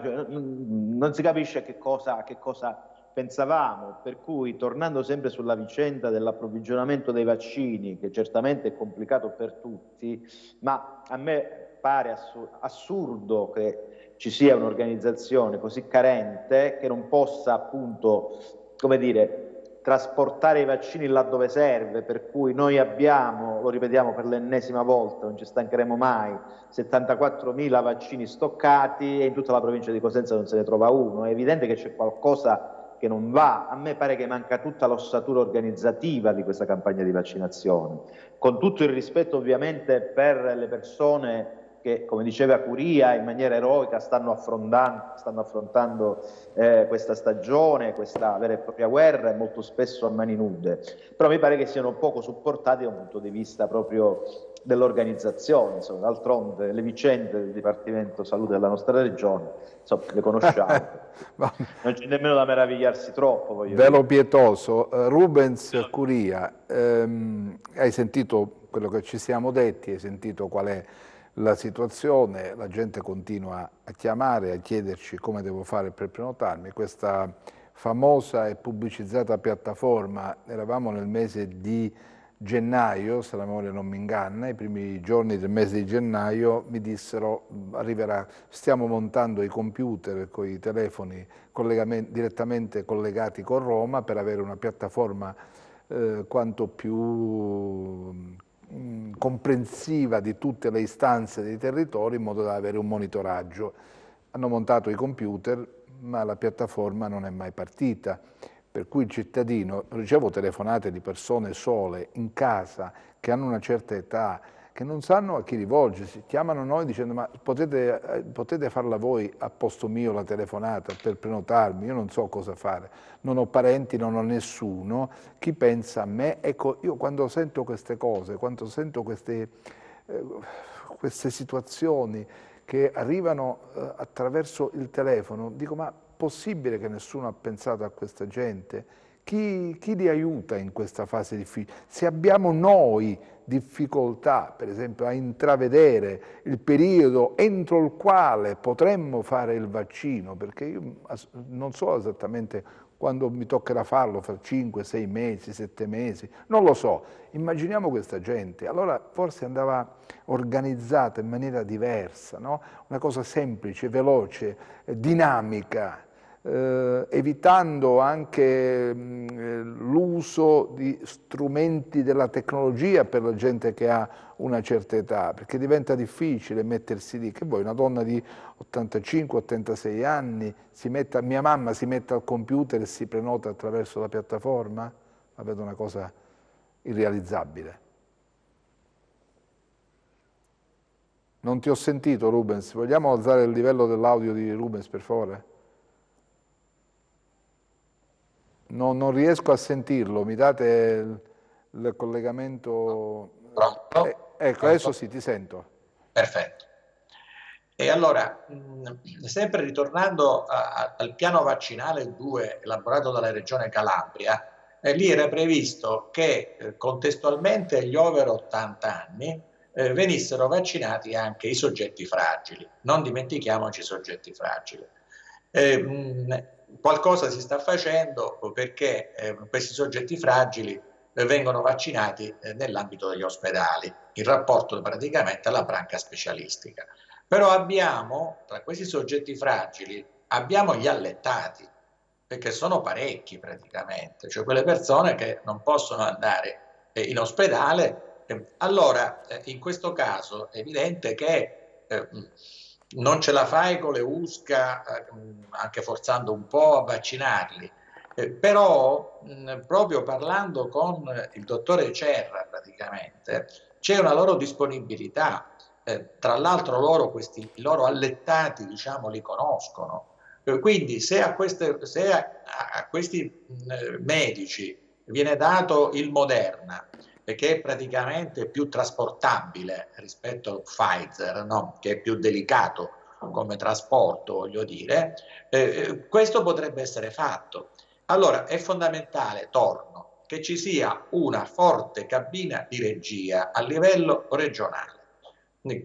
Cioè, non si capisce che cosa pensavamo, per cui tornando sempre sulla vicenda dell'approvvigionamento dei vaccini, che certamente è complicato per tutti, ma a me pare assurdo che ci sia un'organizzazione così carente che non possa appunto, come dire, trasportare i vaccini laddove serve, per cui noi abbiamo, lo ripetiamo per l'ennesima volta, non ci stancheremo mai, 74.000 vaccini stoccati e in tutta la provincia di Cosenza non se ne trova uno. È evidente che c'è qualcosa che non va. A me pare che manca tutta l'ossatura organizzativa di questa campagna di vaccinazione, con tutto il rispetto ovviamente per le persone che, come diceva Curia, in maniera eroica stanno affrontando questa stagione, questa vera e propria guerra, e molto spesso a mani nude. Però mi pare che siano poco supportati da un punto di vista proprio dell'organizzazione. Insomma, d'altronde le vicende del Dipartimento Salute della nostra regione, insomma, le conosciamo. Non c'è nemmeno da meravigliarsi troppo. Velo pietoso. Rubens Curia, hai sentito quello che ci siamo detti, hai sentito qual è la situazione, la gente continua a chiamare, a chiederci come devo fare per prenotarmi. Questa famosa e pubblicizzata piattaforma, eravamo nel mese di gennaio, se la memoria non mi inganna, i primi giorni del mese di gennaio mi dissero arriverà, stiamo montando i computer con i telefoni direttamente collegati con Roma per avere una piattaforma quanto più comprensiva di tutte le istanze dei territori in modo da avere un monitoraggio. Hanno montato i computer, ma la piattaforma non è mai partita. Per cui il cittadino, ricevo telefonate di persone sole in casa che hanno una certa età, che non sanno a chi rivolgersi, chiamano noi dicendo ma potete farla voi a posto mio la telefonata per prenotarmi, io non so cosa fare, non ho parenti, non ho nessuno, chi pensa a me? Ecco, io quando sento queste cose, quando sento queste situazioni che arrivano attraverso il telefono, dico ma possibile che nessuno ha pensato a questa gente? Chi li aiuta in questa fase difficile? Se abbiamo noi difficoltà, per esempio, a intravedere il periodo entro il quale potremmo fare il vaccino, perché io non so esattamente quando mi toccherà farlo, fra 5, 6 mesi, 7 mesi, non lo so. Immaginiamo questa gente, allora forse andava organizzata in maniera diversa, no? Una cosa semplice, veloce, dinamica, evitando anche l'uso di strumenti della tecnologia per la gente che ha una certa età, perché diventa difficile mettersi lì, che vuoi, una donna di 85-86 anni, mia mamma si mette al computer e si prenota attraverso la piattaforma? La vedo una cosa irrealizzabile. Non ti ho sentito, Rubens, vogliamo alzare il livello dell'audio di Rubens, per favore? Non riesco a sentirlo, mi date il collegamento? Pronto? Ecco, Pronto? adesso sì, ti sento. Perfetto. E allora, sempre ritornando al piano vaccinale 2 elaborato dalla Regione Calabria, lì era previsto che contestualmente agli over 80 anni venissero vaccinati anche i soggetti fragili. Non dimentichiamoci i soggetti fragili. Qualcosa si sta facendo perché questi soggetti fragili vengono vaccinati nell'ambito degli ospedali, in rapporto praticamente alla branca specialistica. Però abbiamo, tra questi soggetti fragili, abbiamo gli allettati, perché sono parecchi praticamente, cioè quelle persone che non possono andare in ospedale. Allora, in questo caso è evidente che non ce la fai con le USCA, anche forzando un po' a vaccinarli, però proprio parlando con il dottore Cerra praticamente c'è una loro disponibilità, tra l'altro i loro allettati diciamo li conoscono, quindi se a questi medici viene dato il Moderna, che è praticamente più trasportabile rispetto al Pfizer, no? Che è più delicato come trasporto, voglio dire, questo potrebbe essere fatto. Allora è fondamentale, torno, che ci sia una forte cabina di regia a livello regionale,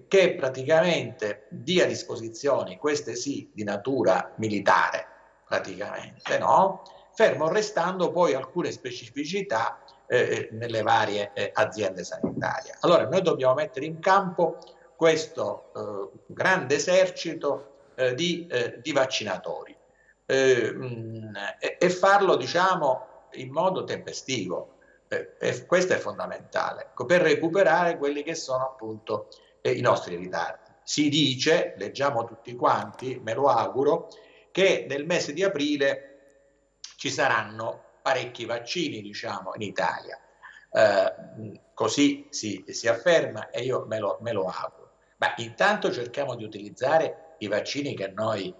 che praticamente dia disposizioni, queste sì, di natura militare, praticamente, no? Fermo restando poi alcune specificità nelle varie aziende sanitarie. Allora noi dobbiamo mettere in campo questo grande esercito di vaccinatori e farlo diciamo in modo tempestivo, e questo è fondamentale, per recuperare quelli che sono appunto i nostri ritardi. Si dice, leggiamo tutti quanti, me lo auguro, che nel mese di aprile ci saranno parecchi vaccini, diciamo, in Italia. Così si afferma e io me lo auguro. Ma intanto cerchiamo di utilizzare i vaccini che noi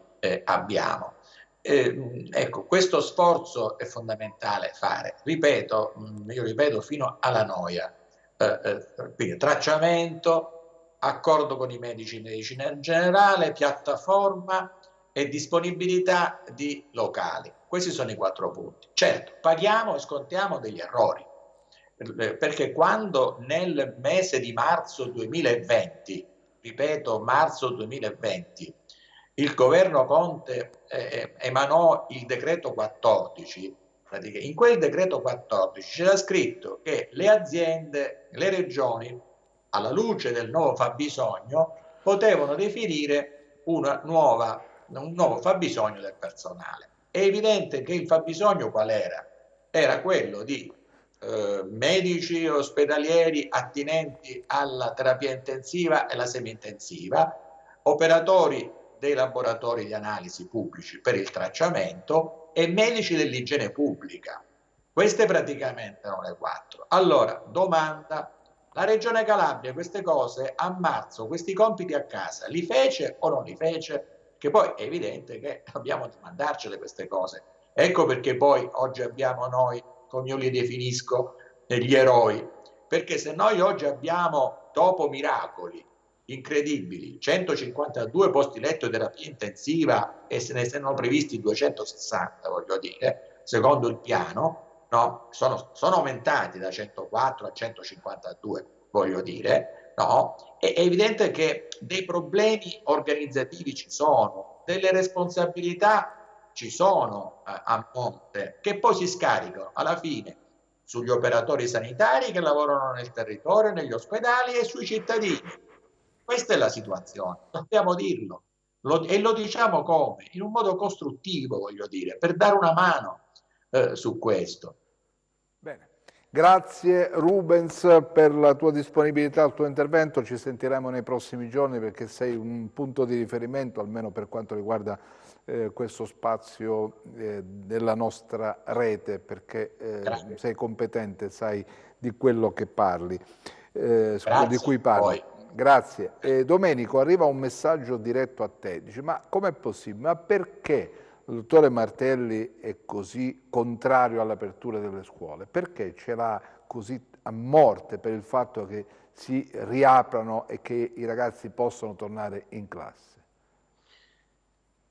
abbiamo. Ecco, questo sforzo è fondamentale fare. Ripeto, io ripeto fino alla noia. Quindi tracciamento, accordo con i medici in medicina generale, piattaforma e disponibilità di locali. Questi sono i 4 punti. Certo, paghiamo e scontiamo degli errori, perché quando nel mese di marzo 2020, ripeto marzo 2020, il governo Conte emanò il decreto 14, in quel decreto 14 c'era scritto che le aziende, le regioni, alla luce del nuovo fabbisogno, potevano definire un nuovo fabbisogno del personale. È evidente che il fabbisogno qual era? Era quello di medici ospedalieri attinenti alla terapia intensiva e alla semi-intensiva, operatori dei laboratori di analisi pubblici per il tracciamento e medici dell'igiene pubblica. Queste praticamente erano le 4. Allora, domanda, la Regione Calabria queste cose a marzo, questi compiti a casa, li fece o non li fece? Che poi è evidente che dobbiamo mandarcele queste cose. Ecco perché poi oggi abbiamo noi, come io li definisco, gli eroi, perché se noi oggi abbiamo, dopo miracoli incredibili, 152 posti letto di terapia intensiva e se ne sono previsti 260, voglio dire, secondo il piano, no? Sono aumentati da 104 a 152, voglio dire, no? È evidente che dei problemi organizzativi ci sono, delle responsabilità ci sono a monte, che poi si scaricano alla fine sugli operatori sanitari che lavorano nel territorio, negli ospedali e sui cittadini. Questa è la situazione, dobbiamo dirlo. E lo diciamo come? In un modo costruttivo, voglio dire, per dare una mano su questo. Bene. Grazie Rubens per la tua disponibilità al tuo intervento, ci sentiremo nei prossimi giorni perché sei un punto di riferimento, almeno per quanto riguarda questo spazio della nostra rete, perché sei competente, sai di quello che parli, di cui parli. Grazie. Domenico, arriva un messaggio diretto a te, dice, ma com'è possibile? Ma perché il dottore Martelli è così contrario all'apertura delle scuole? Perché ce l'ha così a morte per il fatto che si riaprano e che i ragazzi possano tornare in classe?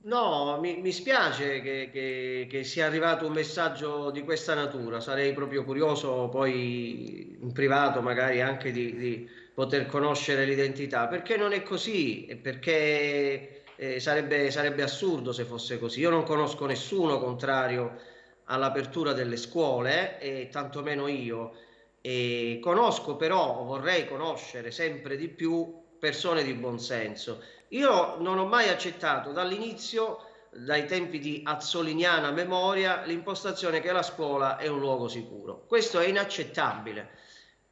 No, mi spiace che sia arrivato un messaggio di questa natura. Sarei proprio curioso poi in privato magari anche di poter conoscere l'identità, perché non è così e perché sarebbe assurdo se fosse così. Io non conosco nessuno contrario all'apertura delle scuole e tantomeno io. E conosco però, vorrei conoscere sempre di più persone di buon senso. Io non ho mai accettato dall'inizio, dai tempi di azzoliniana memoria, l'impostazione che la scuola è un luogo sicuro. Questo è inaccettabile,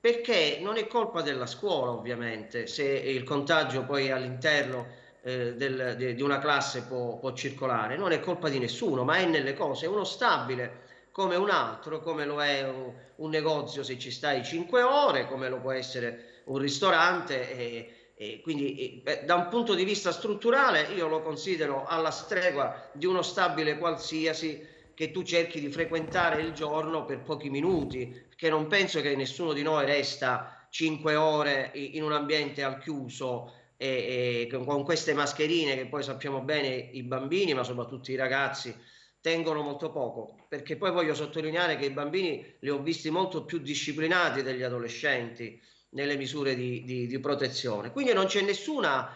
perché non è colpa della scuola, ovviamente, se il contagio poi all'interno di una classe può circolare. Non è colpa di nessuno, ma è nelle cose. È uno stabile come un altro, come lo è un negozio se ci stai 5 ore, come lo può essere un ristorante. E quindi da un punto di vista strutturale io lo considero alla stregua di uno stabile qualsiasi che tu cerchi di frequentare il giorno per pochi minuti, perché non penso che nessuno di noi resta 5 ore in un ambiente al chiuso e con queste mascherine che poi sappiamo bene i bambini, ma soprattutto i ragazzi, tengono molto poco, perché poi voglio sottolineare che i bambini li ho visti molto più disciplinati degli adolescenti nelle misure di protezione. Quindi non c'è nessuna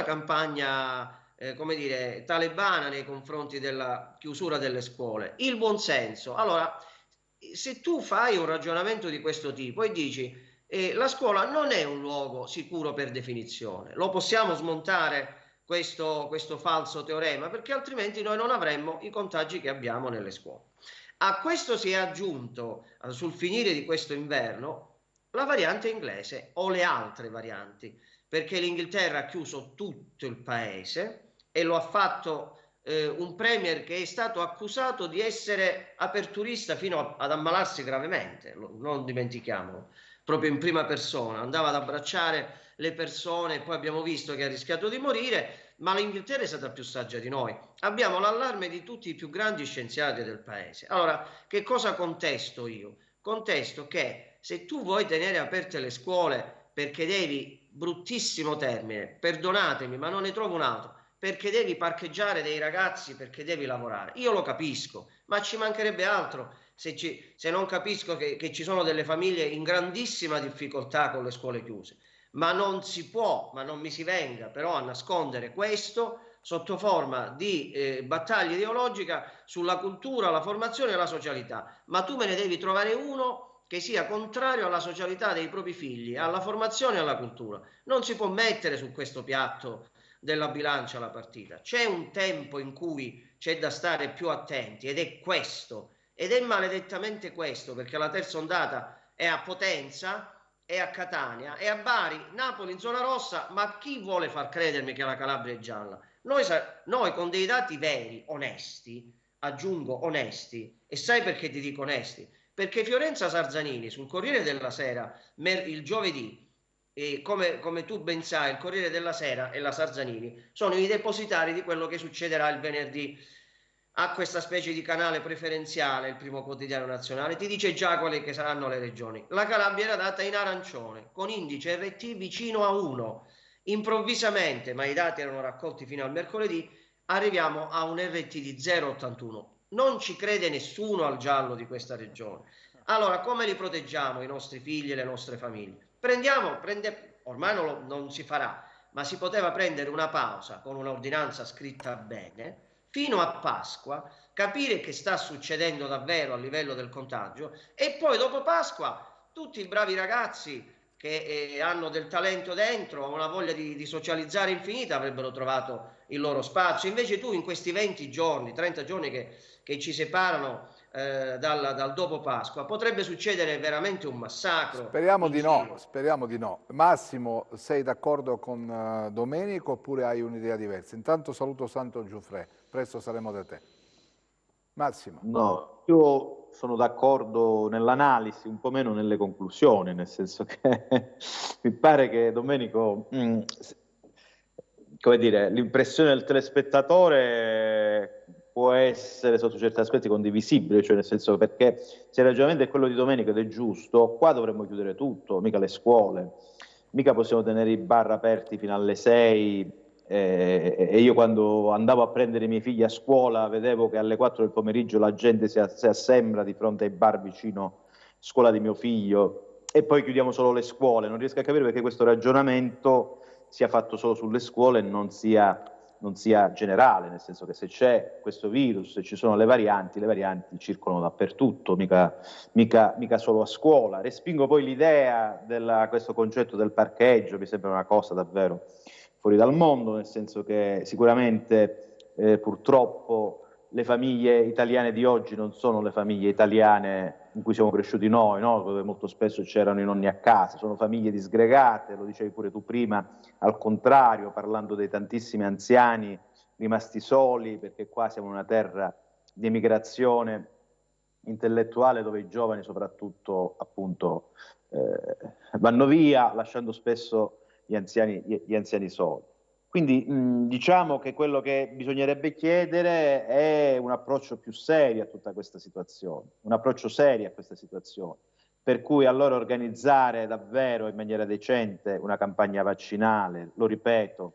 campagna, come dire, talebana nei confronti della chiusura delle scuole. Il buonsenso. Allora, se tu fai un ragionamento di questo tipo e dici la scuola non è un luogo sicuro per definizione, lo possiamo smontare questo falso teorema, perché altrimenti noi non avremmo i contagi che abbiamo nelle scuole. A questo si è aggiunto, sul finire di questo inverno, la variante inglese o le altre varianti, perché l'Inghilterra ha chiuso tutto il paese e lo ha fatto un premier che è stato accusato di essere aperturista fino ad ammalarsi gravemente, non dimentichiamolo, proprio in prima persona, andava ad abbracciare le persone e poi abbiamo visto che ha rischiato di morire, ma l'Inghilterra è stata più saggia di noi. Abbiamo l'allarme di tutti i più grandi scienziati del paese. Allora, che cosa contesto io? Contesto che se tu vuoi tenere aperte le scuole perché devi, bruttissimo termine, perdonatemi, ma non ne trovo un altro, perché devi parcheggiare dei ragazzi, perché devi lavorare. Io lo capisco, ma ci mancherebbe altro se non capisco che ci sono delle famiglie in grandissima difficoltà con le scuole chiuse. Ma non si può, ma non mi si venga però a nascondere questo sotto forma di battaglia ideologica sulla cultura, la formazione e la socialità. Ma tu me ne devi trovare uno che sia contrario alla socialità dei propri figli, alla formazione e alla cultura. Non si può mettere su questo piatto della bilancia la partita. C'è un tempo in cui c'è da stare più attenti ed è questo, ed è maledettamente questo, perché la terza ondata è a Potenza, è a Catania, è a Bari, Napoli in zona rossa, ma chi vuole far credermi che la Calabria è gialla? Noi con dei dati veri, onesti, aggiungo onesti, e sai perché ti dico onesti? Perché Fiorenza Sarzanini sul Corriere della Sera il giovedì, e come tu ben sai, il Corriere della Sera e la Sarzanini sono i depositari di quello che succederà il venerdì a questa specie di canale preferenziale, il primo quotidiano nazionale, ti dice già quali che saranno le regioni. La Calabria era data in arancione, con indice RT vicino a 1. Improvvisamente, ma i dati erano raccolti fino al mercoledì, arriviamo a un RT di 0,81. Non ci crede nessuno al giallo di questa regione. Allora, come li proteggiamo i nostri figli e le nostre famiglie? Ormai non si farà, ma si poteva prendere una pausa con un'ordinanza scritta bene fino a Pasqua, capire che sta succedendo davvero a livello del contagio e poi dopo Pasqua tutti i bravi ragazzi che hanno del talento dentro, una voglia di socializzare infinita, avrebbero trovato il loro spazio. Invece tu in questi 20 giorni, 30 giorni che ci separano dal dopo Pasqua, potrebbe succedere veramente un massacro Speriamo in di no, giro. speriamo di no. Massimo, sei d'accordo con Domenico oppure hai un'idea diversa? Intanto saluto Santo Giuffre, presto saremo da te. Massimo. No, io sono d'accordo nell'analisi, un po' meno nelle conclusioni, nel senso che mi pare che Domenico, come dire, l'impressione del telespettatore può essere sotto certi aspetti condivisibile, cioè nel senso che perché se il ragionamento è quello di Domenico ed è giusto, qua dovremmo chiudere tutto, mica le scuole, mica possiamo tenere i bar aperti fino alle 6. E io quando andavo a prendere i miei figli a scuola vedevo che alle 4 del pomeriggio la gente si assembra di fronte ai bar vicino a scuola di mio figlio e poi chiudiamo solo le scuole. Non riesco a capire perché questo ragionamento sia fatto solo sulle scuole e non sia generale, nel senso che se c'è questo virus, se ci sono le varianti circolano dappertutto, mica solo a scuola. Respingo poi l'idea di questo concetto del parcheggio, mi sembra una cosa davvero fuori dal mondo, nel senso che sicuramente purtroppo le famiglie italiane di oggi non sono le famiglie italiane in cui siamo cresciuti noi, no? Dove molto spesso c'erano i nonni a casa, sono famiglie disgregate, lo dicevi pure tu prima, al contrario, parlando dei tantissimi anziani rimasti soli, perché qua siamo una terra di emigrazione intellettuale dove i giovani soprattutto appunto vanno via, lasciando spesso gli anziani soli. Quindi diciamo che quello che bisognerebbe chiedere è un approccio più serio a tutta questa situazione, un approccio serio a questa situazione, per cui allora organizzare davvero in maniera decente una campagna vaccinale, lo ripeto,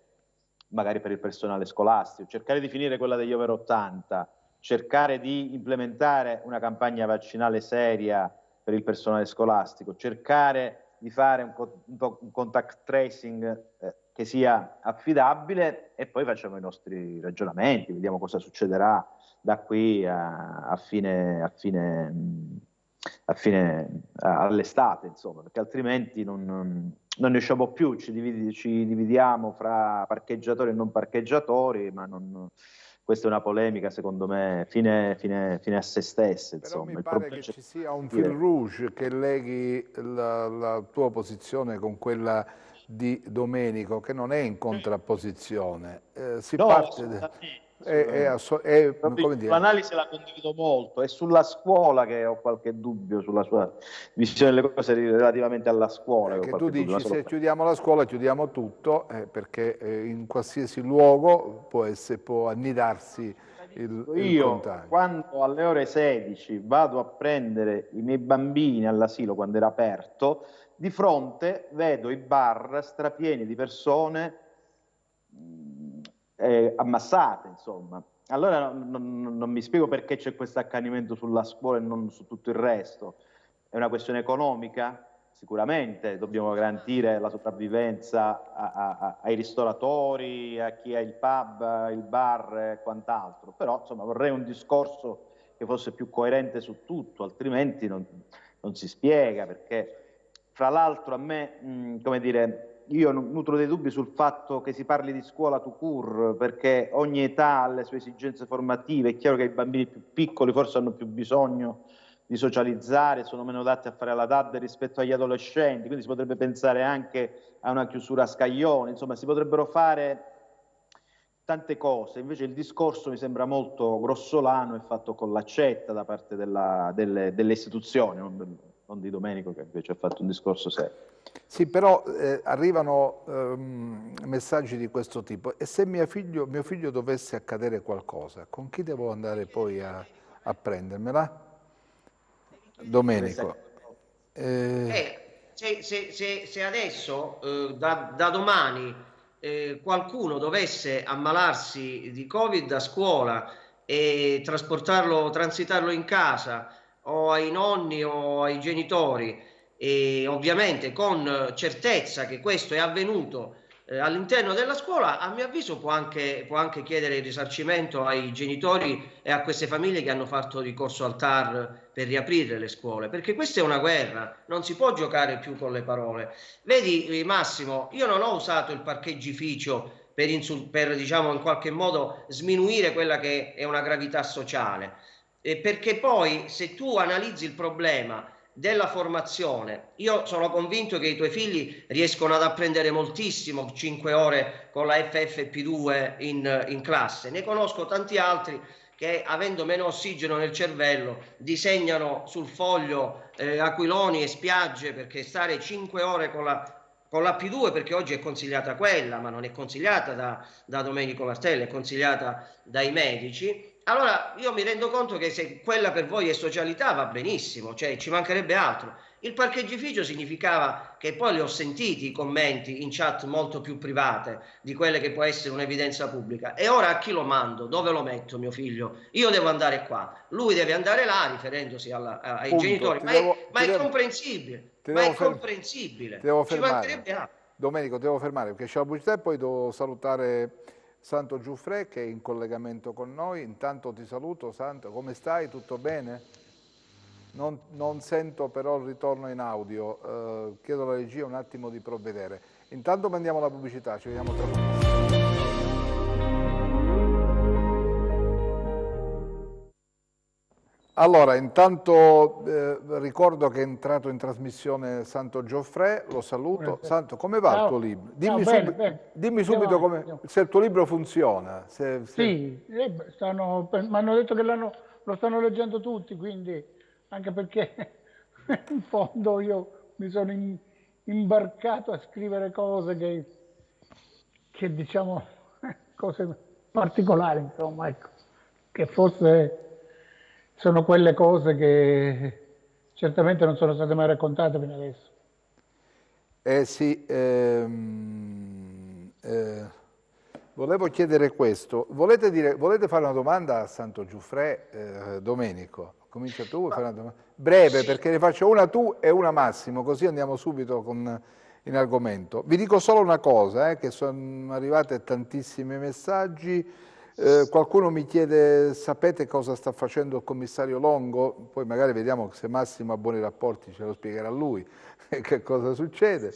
magari per il personale scolastico, cercare di finire quella degli over 80, cercare di implementare una campagna vaccinale seria per il personale scolastico, cercare di fare un contact tracing che sia affidabile e poi facciamo i nostri ragionamenti, vediamo cosa succederà da qui all'estate, insomma, perché altrimenti non ne usciamo più, ci dividiamo fra parcheggiatori e non parcheggiatori, ma questa è una polemica, secondo me, fine a se stessa. Però Insomma. mi pare che ci sia un fil rouge che leghi la tua posizione con quella di Domenico, che non è in contrapposizione. come dire, l'analisi la condivido molto, è sulla scuola che ho qualche dubbio, sulla sua visione delle cose relativamente alla scuola. che tu dici se chiudiamo la scuola chiudiamo tutto, perché in qualsiasi luogo può annidarsi il contagio. Quando alle ore 16 vado a prendere i miei bambini all'asilo, quando era aperto, di fronte vedo i bar strapieni di persone ammassate, insomma. Allora non mi spiego perché c'è questo accanimento sulla scuola e non su tutto il resto. È una questione economica? Sicuramente dobbiamo garantire la sopravvivenza ai ristoratori, a chi ha il pub, il bar e quant'altro, però insomma vorrei un discorso che fosse più coerente su tutto, altrimenti non si spiega, perché fra l'altro a me, come dire, io nutro dei dubbi sul fatto che si parli di scuola tout court, perché ogni età ha le sue esigenze formative. È chiaro che i bambini più piccoli forse hanno più bisogno di socializzare, sono meno adatti a fare la DAD rispetto agli adolescenti, quindi si potrebbe pensare anche a una chiusura a scaglioni, insomma si potrebbero fare tante cose. Invece il discorso mi sembra molto grossolano e fatto con l'accetta da parte delle istituzioni, non di Domenico, che invece ha fatto un discorso serio. Sì, però arrivano messaggi di questo tipo. E se mio figlio dovesse accadere qualcosa, con chi devo andare poi a prendermela? Domenico. Se adesso, da domani, qualcuno dovesse ammalarsi di Covid a scuola e transitarlo in casa o ai nonni o ai genitori, e ovviamente con certezza che questo è avvenuto all'interno della scuola, a mio avviso può anche chiedere il risarcimento ai genitori e a queste famiglie che hanno fatto ricorso al TAR per riaprire le scuole, perché questa è una guerra, non si può giocare più con le parole. Vedi Massimo, io non ho usato il parcheggificio per diciamo in qualche modo sminuire quella che è una gravità sociale, perché poi se tu analizzi il problema della formazione, io sono convinto che i tuoi figli riescono ad apprendere moltissimo 5 ore con la FFP2 in classe. Ne conosco tanti altri che, avendo meno ossigeno nel cervello, disegnano sul foglio aquiloni e spiagge, perché stare 5 ore con la P2, perché oggi è consigliata quella, ma non è consigliata da Domenico Martelli, è consigliata dai medici. Allora io mi rendo conto che se quella per voi è socialità va benissimo, cioè ci mancherebbe altro. Il parcheggificio significava che poi li ho sentiti i commenti in chat molto più private di quelle che può essere un'evidenza pubblica. E ora a chi lo mando? Dove lo metto mio figlio? Io devo andare qua, lui deve andare là riferendosi ai Punto. genitori, ma è comprensibile, comprensibile, ci mancherebbe altro. Domenico, devo fermare perché c'è la pubblicità e poi devo salutare Santo Giuffre che è in collegamento con noi. Intanto ti saluto Santo, come stai? Tutto bene? Non sento però il ritorno in audio, chiedo alla regia un attimo di provvedere. Intanto mandiamo la pubblicità, ci vediamo tra poco. Allora, intanto ricordo che è entrato in trasmissione Santo Giuffre, lo saluto. Santo, come va il tuo libro? Dimmi subito se il tuo libro funziona. Sì, mi hanno detto che lo stanno leggendo tutti, quindi anche perché in fondo io mi sono imbarcato a scrivere cose che diciamo, cose particolari, insomma, ecco, che forse sono quelle cose che certamente non sono state mai raccontate fino adesso. Sì, volevo chiedere questo. Volete fare una domanda a Santo Giuffre, Domenico? Comincia tu, fai una domanda. Breve, perché ne faccio una tu e una Massimo, così andiamo subito in argomento. Vi dico solo una cosa, che sono arrivate tantissimi messaggi. Qualcuno mi chiede, sapete cosa sta facendo il commissario Longo? Poi magari vediamo se Massimo ha buoni rapporti, ce lo spiegherà lui, che cosa succede.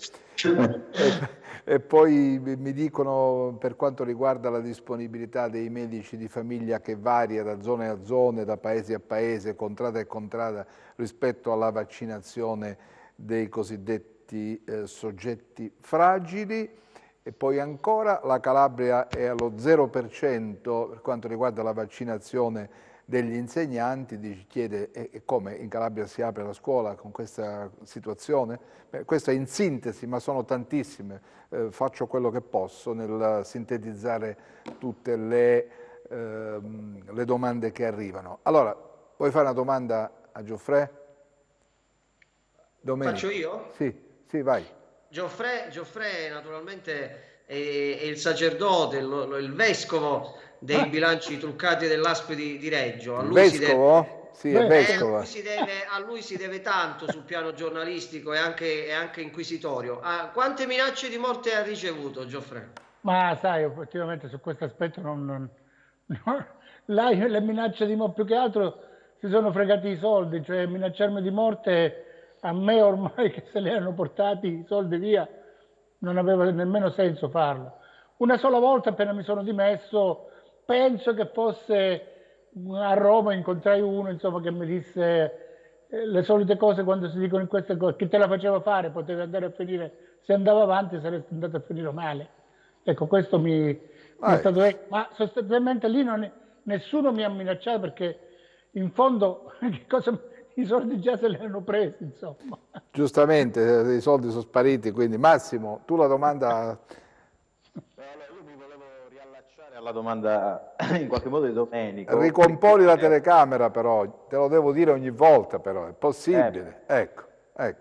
E poi mi dicono, per quanto riguarda la disponibilità dei medici di famiglia, che varia da zone a zone, da paese a paese, contrada e contrada, rispetto alla vaccinazione dei cosiddetti soggetti fragili. e poi ancora la Calabria è allo 0% per quanto riguarda la vaccinazione degli insegnanti, chiede e come in Calabria si apre la scuola con questa situazione? Beh, questo è in sintesi, ma sono tantissime, faccio quello che posso nel sintetizzare tutte le domande che arrivano. Allora, vuoi fare una domanda a Geoffrey? Domenico. Faccio io? Sì, vai. Geoffrey naturalmente è il sacerdote, il vescovo dei bilanci truccati dell'ASP di Reggio. Il vescovo? Sì, è vescovo. A lui si deve tanto sul piano giornalistico e anche inquisitorio. Quante minacce di morte ha ricevuto Geoffrey? Ma sai, effettivamente su questo aspetto le minacce di morte più che altro si sono fregati i soldi, cioè minacciarmi di morte a me ormai che se li hanno portati i soldi via non aveva nemmeno senso farlo. Una sola volta appena mi sono dimesso, penso che fosse a Roma, incontrai uno insomma, che mi disse le solite cose quando si dicono in queste cose, chi te la faceva fare poteva andare a finire, se andava avanti saresti andato a finire male. Ecco, questo mi è stato... Ma sostanzialmente lì nessuno mi ha minacciato perché in fondo i soldi già se li hanno presi, insomma. Giustamente, i soldi sono spariti, quindi Massimo, tu la domanda... Io mi volevo riallacciare alla domanda in qualche modo di Domenico. Ricomponi la telecamera però, te lo devo dire ogni volta però, è possibile. Ecco.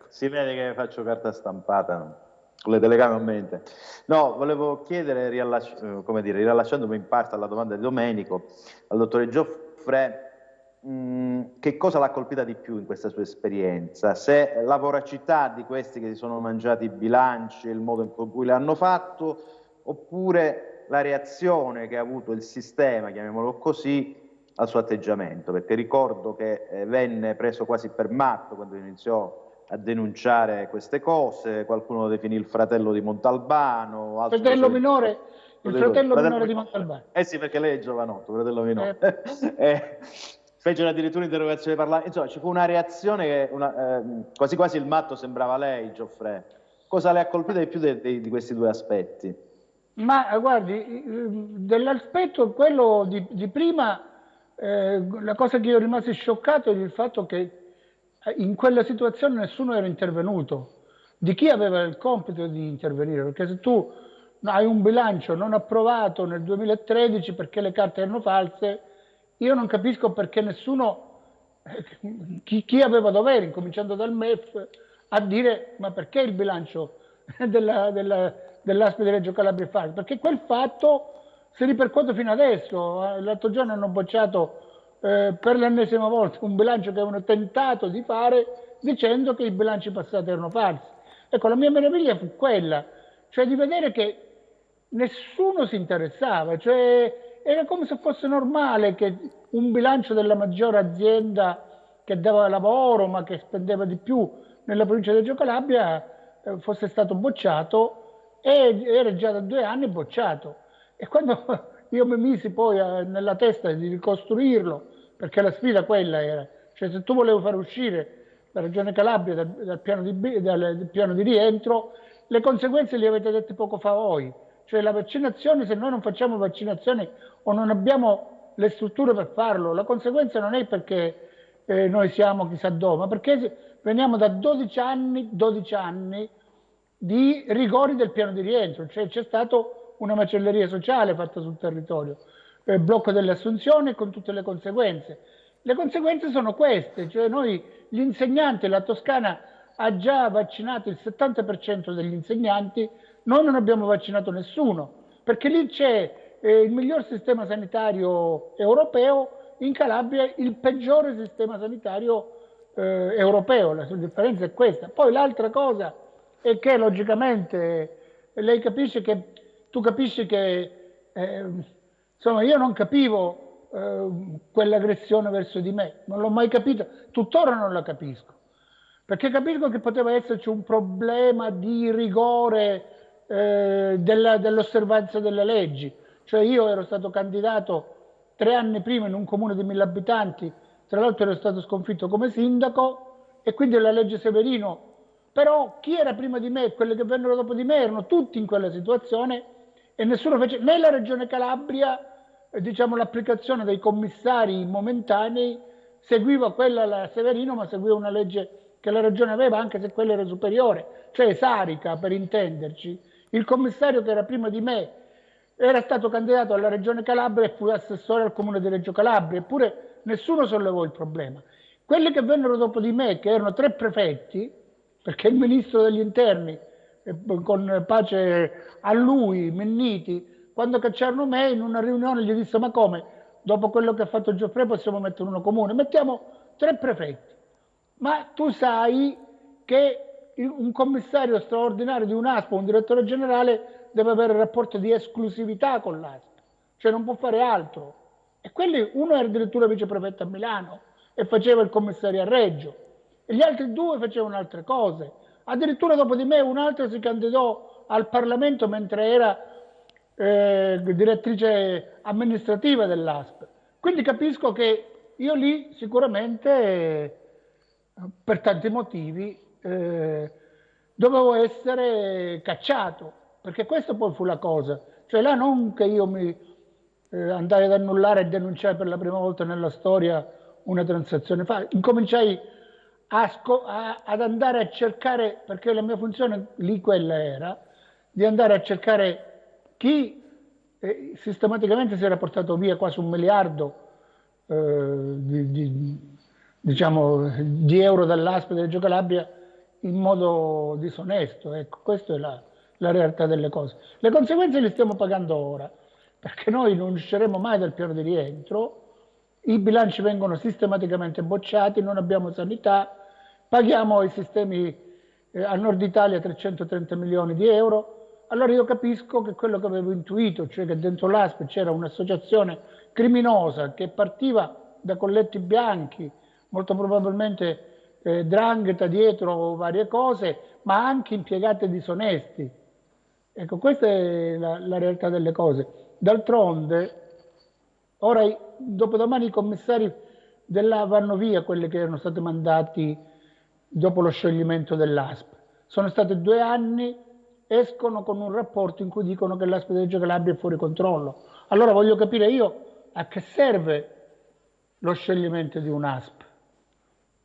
Si vede che faccio carta stampata con le telecamere a mente. No, volevo chiedere, riallacciandomi in parte alla domanda di Domenico, al dottore Geoffrey, che cosa l'ha colpita di più in questa sua esperienza? Se la voracità di questi che si sono mangiati i bilanci, il modo in cui l'hanno fatto, oppure la reazione che ha avuto il sistema, chiamiamolo così, al suo atteggiamento, perché ricordo che venne preso quasi per matto quando iniziò a denunciare queste cose, qualcuno lo definì il fratello di Montalbano, il fratello minore di Montalbano. Sì, perché lei è giovanotto, fratello minore. Fecero addirittura interrogazione parlamentare, insomma ci fu una reazione che quasi quasi il matto sembrava lei, Geoffrey. Cosa le ha colpito di più di questi due aspetti? Ma guardi, dell'aspetto quello di prima, la cosa che io rimasi scioccato è il fatto che in quella situazione nessuno era intervenuto. Di chi aveva il compito di intervenire? Perché se tu hai un bilancio non approvato nel 2013 perché le carte erano false, io non capisco perché nessuno, chi aveva dovere, incominciando dal MEF, a dire ma perché il bilancio dell'ASP di Reggio Calabria è falso? Perché quel fatto si ripercuote fino adesso. L'altro giorno hanno bocciato per l'ennesima volta un bilancio che avevano tentato di fare dicendo che i bilanci passati erano falsi. Ecco, la mia meraviglia fu quella, cioè di vedere che nessuno si interessava, cioè era come se fosse normale che un bilancio della maggiore azienda che dava lavoro ma che spendeva di più nella provincia di Reggio Calabria fosse stato bocciato, e era già da 2 anni bocciato. E quando io mi misi poi nella testa di ricostruirlo, perché la sfida quella era, cioè se tu volevi far uscire la Regione Calabria dal piano di rientro, le conseguenze le avete dette poco fa voi. Cioè la vaccinazione, se noi non facciamo vaccinazione o non abbiamo le strutture per farlo, la conseguenza non è perché noi siamo chissà dove, ma perché veniamo da 12 anni di rigori del piano di rientro, cioè c'è stata una macelleria sociale fatta sul territorio, blocco delle assunzioni con tutte le conseguenze. Le conseguenze sono queste, cioè noi gli insegnanti, la Toscana ha già vaccinato il 70% degli insegnanti, noi non abbiamo vaccinato nessuno, perché lì c'è il miglior sistema sanitario europeo, in Calabria il peggiore sistema sanitario europeo, la differenza è questa. Poi l'altra cosa è che logicamente lei capisce che, tu capisci che insomma io non capivo quell'aggressione verso di me, non l'ho mai capita, tuttora non la capisco, perché capisco che poteva esserci un problema di rigore dell'osservanza delle leggi, cioè io ero stato candidato 3 anni prima in un comune di 1000 abitanti, tra l'altro ero stato sconfitto come sindaco, e quindi la legge Severino però chi era prima di me e quelli che vennero dopo di me erano tutti in quella situazione e nessuno fece, né la Regione Calabria, diciamo l'applicazione dei commissari momentanei seguiva quella la Severino, ma seguiva una legge che la Regione aveva, anche se quella era superiore, cioè Sarica, per intenderci. Il commissario che era prima di me era stato candidato alla Regione Calabria e fu assessore al Comune di Reggio Calabria, eppure nessuno sollevò il problema. Quelli che vennero dopo di me, che erano 3 prefetti, perché il ministro degli interni, con pace a lui, Minniti, quando cacciarono me in una riunione gli disse: ma come, dopo quello che ha fatto Gioffre possiamo mettere uno comune? Mettiamo 3 prefetti. Ma tu sai che un commissario straordinario di un'ASP, un direttore generale, deve avere un rapporto di esclusività con l'ASP, cioè non può fare altro. E quelli, uno era addirittura viceprefetto a Milano e faceva il commissario a Reggio, e gli altri 2 facevano altre cose. Addirittura dopo di me un altro si candidò al Parlamento mentre era direttrice amministrativa dell'ASP. Quindi capisco che io lì sicuramente, per tanti motivi, dovevo essere cacciato, perché questo poi fu la cosa. Cioè là non che io mi andai ad annullare e denunciare per la prima volta nella storia una transazione, incominciai ad andare a cercare, perché la mia funzione lì quella era, di andare a cercare chi sistematicamente si era portato via quasi 1 miliardo diciamo, di euro dall'ASP di Reggio Calabria in modo disonesto. Ecco, questa è la realtà delle cose. Le conseguenze le stiamo pagando ora, perché noi non usciremo mai dal piano di rientro, i bilanci vengono sistematicamente bocciati, non abbiamo sanità, paghiamo i sistemi al nord Italia 330 milioni di euro. Allora io capisco che quello che avevo intuito, cioè che dentro l'ASP c'era un'associazione criminosa che partiva da colletti bianchi, molto probabilmente 'ndrangheta dietro varie cose, ma anche impiegati disonesti. Ecco, questa è la realtà delle cose. D'altronde, ora dopodomani i commissari vanno via, quelli che erano stati mandati dopo lo scioglimento dell'ASP. Sono stati 2 anni, escono con un rapporto in cui dicono che l'ASP di Reggio Calabria è fuori controllo. Allora voglio capire io a che serve lo scioglimento di un'ASP.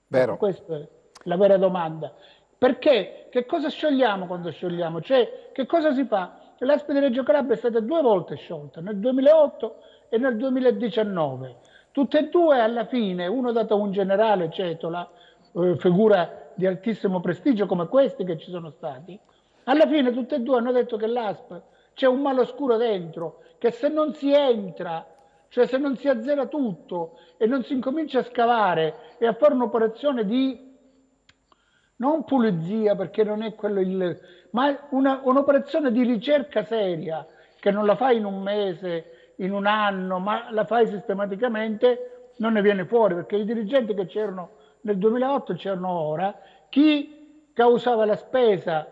Vero. Questa è la vera domanda. Perché? Che cosa sciogliamo quando sciogliamo? Cioè, che cosa si fa? L'ASP di Reggio Calabria è stata 2 volte sciolta, nel 2008 e nel 2019. Tutte e 2 alla fine, uno dato a un generale Cetola, figura di altissimo prestigio come questi che ci sono stati, alla fine tutte e 2 hanno detto che l'ASP c'è un male oscuro dentro, che se non si entra, cioè se non si azzera tutto e non si incomincia a scavare e a fare un'operazione di, non pulizia perché non è quello ma un'operazione di ricerca seria, che non la fai in 1 mese, in 1 anno, ma la fai sistematicamente, non ne viene fuori, perché i dirigenti che c'erano nel 2008 c'erano ora, chi causava la spesa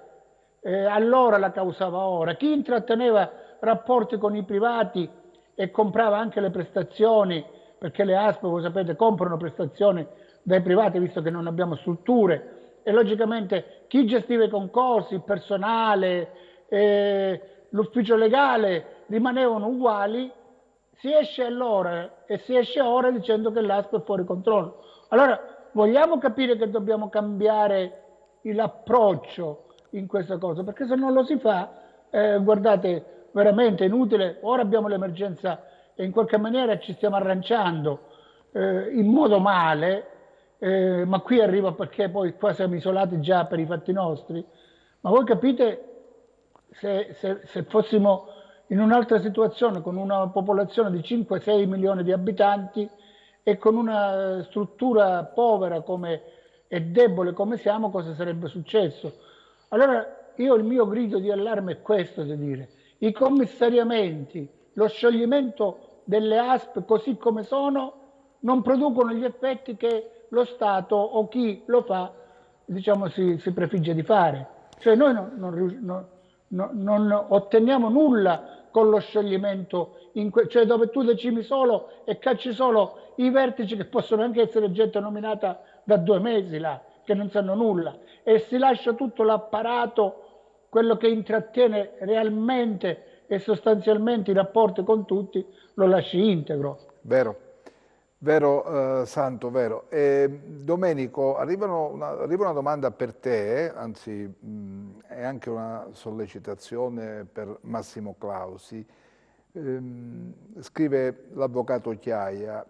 allora la causava ora, chi intratteneva rapporti con i privati e comprava anche le prestazioni, perché le ASP, voi sapete, comprano prestazioni dai privati visto che non abbiamo strutture, e logicamente chi gestiva i concorsi, il personale, l'ufficio legale rimanevano uguali. Si esce allora e si esce ora dicendo che l'ASP è fuori controllo. Allora vogliamo capire che dobbiamo cambiare l'approccio in questa cosa, perché se non lo si fa, guardate, veramente inutile. Ora abbiamo l'emergenza e in qualche maniera ci stiamo arranciando in modo male, ma qui arriva perché poi qua siamo isolati già per i fatti nostri. Ma voi capite, se fossimo in un'altra situazione, con una popolazione di 5-6 milioni di abitanti e con una struttura povera e debole come siamo, cosa sarebbe successo? Allora io il mio grido di allarme è questo, di dire: i commissariamenti, lo scioglimento delle ASP così come sono, non producono gli effetti che lo Stato o chi lo fa, diciamo, si prefigge di fare. Cioè noi non otteniamo nulla con lo scioglimento, cioè dove tu decimi solo e cacci solo i vertici, che possono anche essere gente nominata da 2 mesi là, che non sanno nulla, e si lascia tutto l'apparato, quello che intrattiene realmente e sostanzialmente i rapporti con tutti, lo lasci integro. Vero, vero, Santo, vero. Domenico, arriva una domanda per te, anzi è anche una sollecitazione per Massimo Clausi. Scrive l'avvocato Chiaia: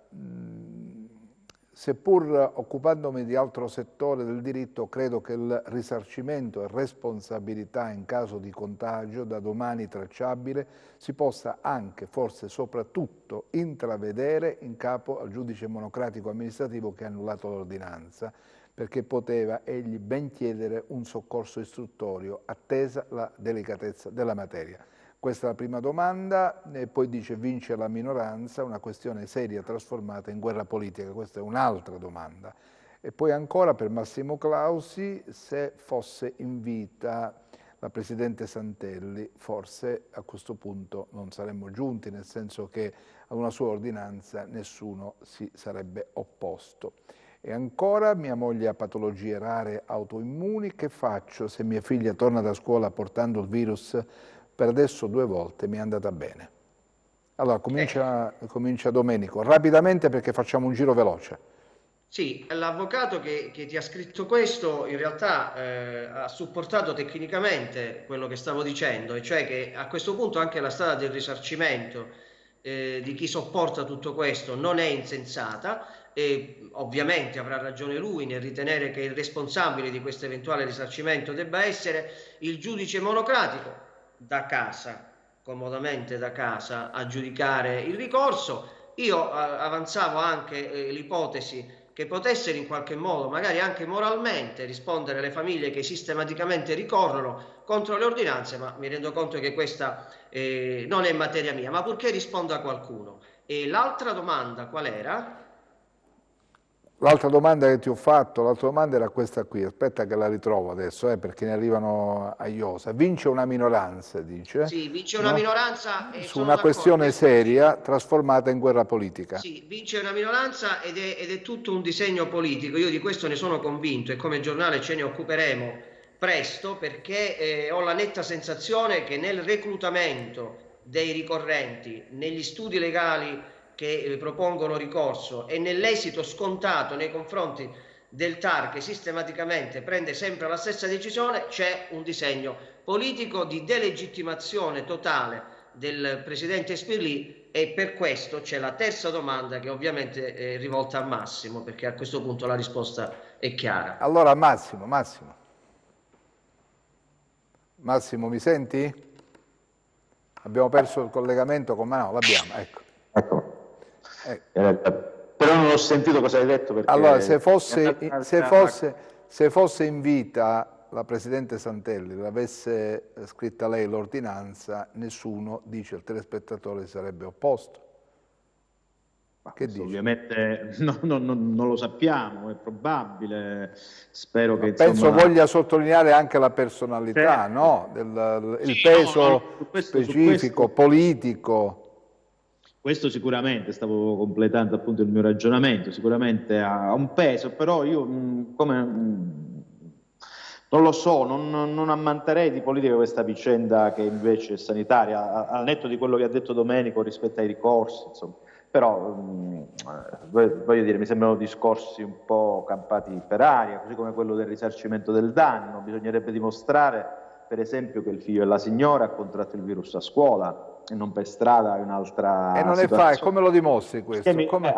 seppur occupandomi di altro settore del diritto, credo che il risarcimento e responsabilità in caso di contagio da domani tracciabile si possa anche, forse soprattutto, intravedere in capo al giudice monocratico amministrativo che ha annullato l'ordinanza, perché poteva egli ben chiedere un soccorso istruttorio, attesa la delicatezza della materia. Questa è la prima domanda, e poi dice: vince la minoranza, una questione seria trasformata in guerra politica. Questa è un'altra domanda. E poi ancora per Massimo Clausi: se fosse in vita la Presidente Santelli, forse a questo punto non saremmo giunti, nel senso che ad una sua ordinanza nessuno si sarebbe opposto. E ancora: mia moglie ha patologie rare autoimmuni, che faccio se mia figlia torna da scuola portando il virus? Per adesso 2 volte mi è andata bene. Allora, comincia Domenico, rapidamente perché facciamo un giro veloce. Sì, l'avvocato che ti ha scritto questo in realtà ha supportato tecnicamente quello che stavo dicendo, e cioè che a questo punto anche la strada del risarcimento di chi sopporta tutto questo non è insensata, e ovviamente avrà ragione lui nel ritenere che il responsabile di questo eventuale risarcimento debba essere il giudice monocratico, da casa, comodamente da casa, a giudicare il ricorso. Io avanzavo anche l'ipotesi che potessero in qualche modo, magari anche moralmente, rispondere le famiglie che sistematicamente ricorrono contro le ordinanze, ma mi rendo conto che questa non è materia mia, ma purché risponda a qualcuno. E l'altra domanda qual era? L'altra domanda che ti ho fatto, l'altra domanda era questa qui, aspetta che la ritrovo adesso, perché ne arrivano a iosa. Vince una minoranza, dice. Sì, vince una minoranza e su sono una d'accordo. questione seria trasformata in guerra politica. Sì, vince una minoranza ed è tutto un disegno politico. Io di questo ne sono convinto, e come giornale ce ne occuperemo presto, perché ho la netta sensazione che nel reclutamento dei ricorrenti, negli studi legali che propongono ricorso e nell'esito scontato nei confronti del TAR, che sistematicamente prende sempre la stessa decisione, c'è un disegno politico di delegittimazione totale del presidente Spirlì, e per questo c'è la terza domanda, che ovviamente è rivolta a Massimo, perché a questo punto la risposta è chiara. Allora Massimo, mi senti? Abbiamo perso il collegamento con Mano, l'abbiamo, ecco. Però non ho sentito cosa hai detto. Perché allora, se fosse in vita la Presidente Santelli, l'avesse scritta lei l'ordinanza, nessuno, dice il telespettatore, si sarebbe opposto. Che dici? Ovviamente non lo sappiamo, è probabile, spero che... Penso voglia sottolineare anche la personalità, no? Il peso specifico, politico. Questo sicuramente, stavo completando appunto il mio ragionamento, sicuramente ha un peso, però io non lo so, non ammanterei di politica questa vicenda che invece è sanitaria, al netto di quello che ha detto Domenico rispetto ai ricorsi, insomma. Però voglio dire, mi sembrano discorsi un po' campati per aria, così come quello del risarcimento del danno. Bisognerebbe dimostrare, per esempio, che il figlio della signora ha contratto il virus a scuola e non per strada in un'altra e non situazione. È come lo dimostri questo? Come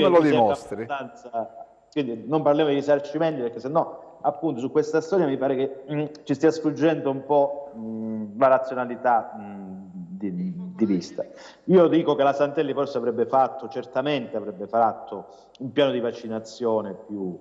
lo dimostri? Quindi non parliamo di risarcimenti, perché sennò appunto su questa storia mi pare che ci stia sfuggendo un po' la razionalità di vista. Io dico che la Santelli forse certamente avrebbe fatto un piano di vaccinazione più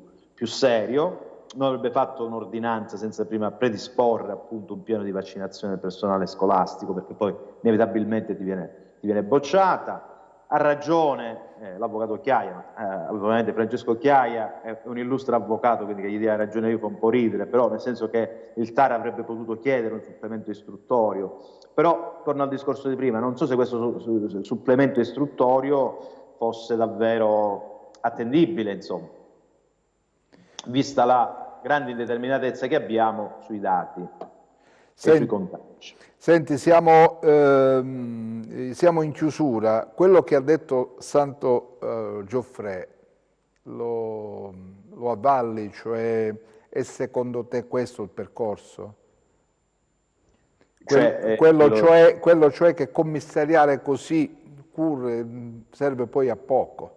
serio, non avrebbe fatto un'ordinanza senza prima predisporre appunto un piano di vaccinazione del personale scolastico, perché poi inevitabilmente ti viene bocciata. Ha ragione l'avvocato Chiaia, ovviamente Francesco Chiaia è un illustre avvocato, quindi che gli dia ragione io fa un po' ridere, però nel senso che il TAR avrebbe potuto chiedere un supplemento istruttorio. Però torno al discorso di prima, non so se questo supplemento istruttorio fosse davvero attendibile, insomma. vista la grande indeterminatezza che abbiamo sui dati e sui contagi. Senti, siamo in chiusura. Quello che ha detto Santo Gioffre lo avvalli, cioè è secondo te questo il percorso? Quello cioè che commissariare così serve poi a poco.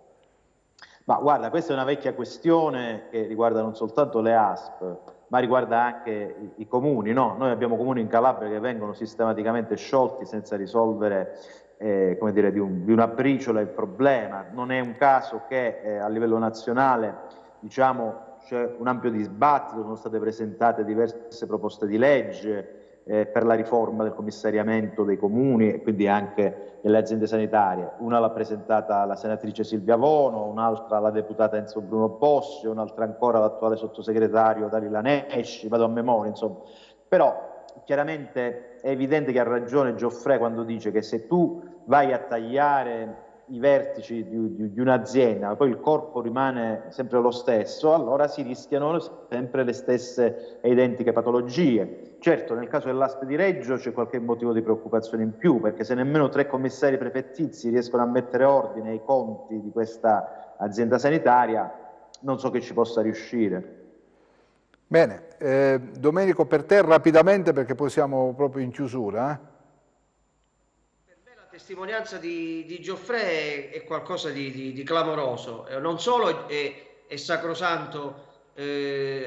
Ma guarda, questa è una vecchia questione che riguarda non soltanto le ASP, ma riguarda anche i comuni, no? Noi abbiamo comuni in Calabria che vengono sistematicamente sciolti senza risolvere, come dire, di una briciola il problema. Non è un caso che a livello nazionale, diciamo, c'è un ampio dibattito, sono state presentate diverse proposte di legge per la riforma del commissariamento dei comuni e quindi anche delle aziende sanitarie. Una l'ha presentata la senatrice Silvia Vono, un'altra la deputata Enzo Bruno Bossi, un'altra ancora l'attuale sottosegretario Dalila Nesci, vado a memoria, insomma. Però chiaramente è evidente che ha ragione Gioffre quando dice che se tu vai a tagliare i vertici di un'azienda, ma poi il corpo rimane sempre lo stesso, allora si rischiano sempre le stesse e identiche patologie. Certo, nel caso dell'ASP di Reggio c'è qualche motivo di preoccupazione in più, perché se nemmeno 3 commissari prefettizi riescono a mettere ordine ai conti di questa azienda sanitaria, non so che ci possa riuscire. Bene, Domenico, per te rapidamente, perché poi siamo proprio in chiusura. Per me la testimonianza di Gioffre è qualcosa di clamoroso. Non solo è sacrosanto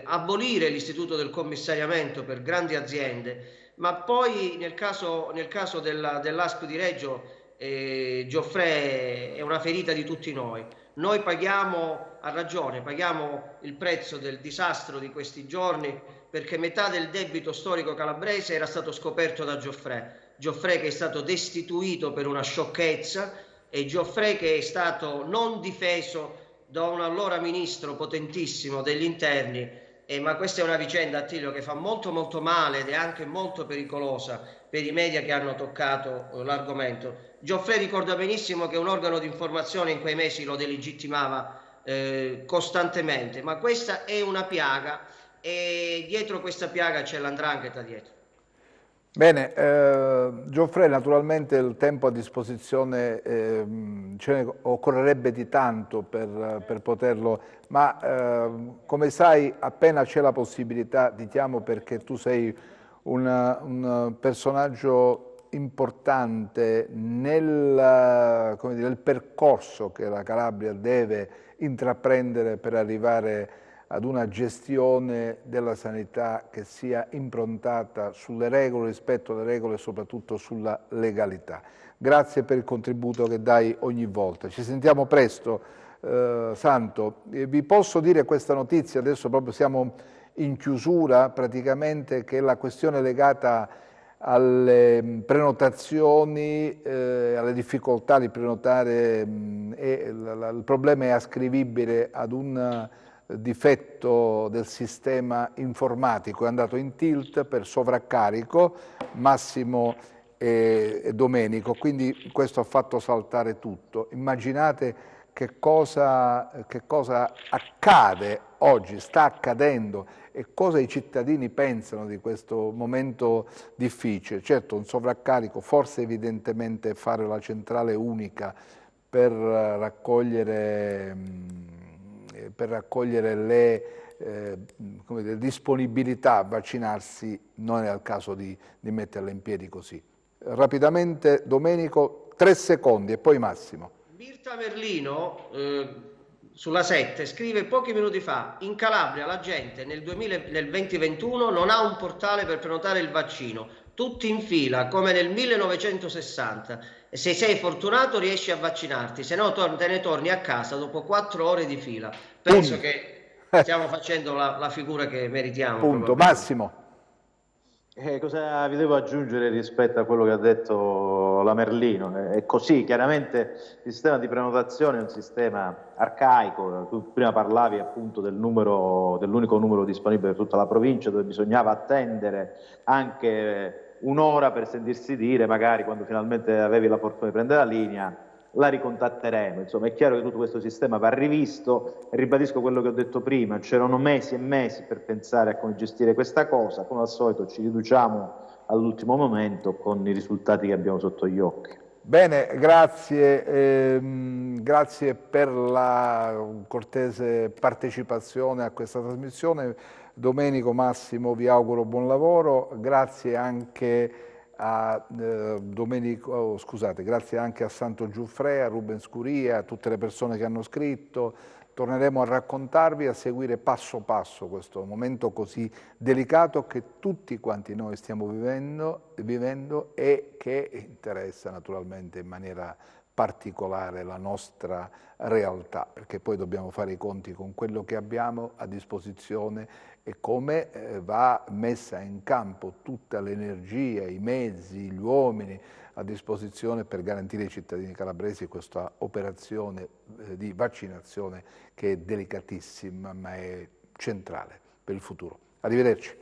abolire l'istituto del commissariamento per grandi aziende, ma poi nel caso dell'ASP di Reggio Gioffre è una ferita di tutti noi. Noi paghiamo, ha ragione, paghiamo il prezzo del disastro di questi giorni, perché metà del debito storico calabrese era stato scoperto da Gioffre che è stato destituito per una sciocchezza e Gioffre che è stato non difeso da un allora ministro potentissimo degli interni, ma questa è una vicenda, Attilio, che fa molto molto male ed è anche molto pericolosa per i media che hanno toccato l'argomento. Gioffre ricorda benissimo che un organo di informazione in quei mesi lo delegittimava costantemente, ma questa è una piaga e dietro questa piaga c'è l''ndrangheta dietro. Bene, Gioffre, naturalmente il tempo a disposizione ce ne occorrerebbe di tanto per poterlo, ma come sai appena c'è la possibilità, diciamo, perché tu sei un personaggio importante nel, come dire, nel percorso che la Calabria deve intraprendere per arrivare ad una gestione della sanità che sia improntata sulle regole, rispetto alle regole e soprattutto sulla legalità. Grazie per il contributo che dai ogni volta. Ci sentiamo presto, Santo. Vi posso dire questa notizia, adesso proprio siamo in chiusura praticamente, che la questione legata alle prenotazioni, alle difficoltà di prenotare, il problema è ascrivibile ad un difetto del sistema informatico, è andato in tilt per sovraccarico, Massimo e Domenico, quindi questo ha fatto saltare tutto. Immaginate che cosa accade oggi, sta accadendo e cosa i cittadini pensano di questo momento difficile. Certo, un sovraccarico, forse evidentemente fare la centrale unica per raccogliere le disponibilità a vaccinarsi, non è il caso di metterla in piedi così. Rapidamente, Domenico, 3 secondi e poi Massimo. Mirta Merlino sulla 7 scrive pochi minuti fa: in Calabria la gente nel 2021 non ha un portale per prenotare il vaccino, tutti in fila come nel 1960, e se sei fortunato riesci a vaccinarti, se no te ne torni a casa dopo 4 ore di fila. Penso che stiamo facendo la figura che meritiamo. Punto. Massimo. Cosa vi devo aggiungere rispetto a quello che ha detto la Merlino? È così, chiaramente il sistema di prenotazione è un sistema arcaico. Tu prima parlavi appunto dell'unico numero disponibile per tutta la provincia, dove bisognava attendere anche un'ora per sentirsi dire, magari quando finalmente avevi la fortuna di prendere la linea, la ricontatteremo. Insomma, è chiaro che tutto questo sistema va rivisto, e ribadisco quello che ho detto prima, c'erano mesi e mesi per pensare a come gestire questa cosa, come al solito ci riduciamo all'ultimo momento con i risultati che abbiamo sotto gli occhi. Bene, grazie, grazie per la cortese partecipazione a questa trasmissione. Domenico, Massimo, vi auguro buon lavoro, grazie anche a grazie anche a Santo Giuffre, a Ruben Scuria, a tutte le persone che hanno scritto. Torneremo a raccontarvi, a seguire passo passo questo momento così delicato che tutti quanti noi stiamo vivendo e che interessa naturalmente in maniera particolare la nostra realtà, perché poi dobbiamo fare i conti con quello che abbiamo a disposizione e come va messa in campo tutta l'energia, i mezzi, gli uomini a disposizione per garantire ai cittadini calabresi questa operazione di vaccinazione che è delicatissima ma è centrale per il futuro. Arrivederci.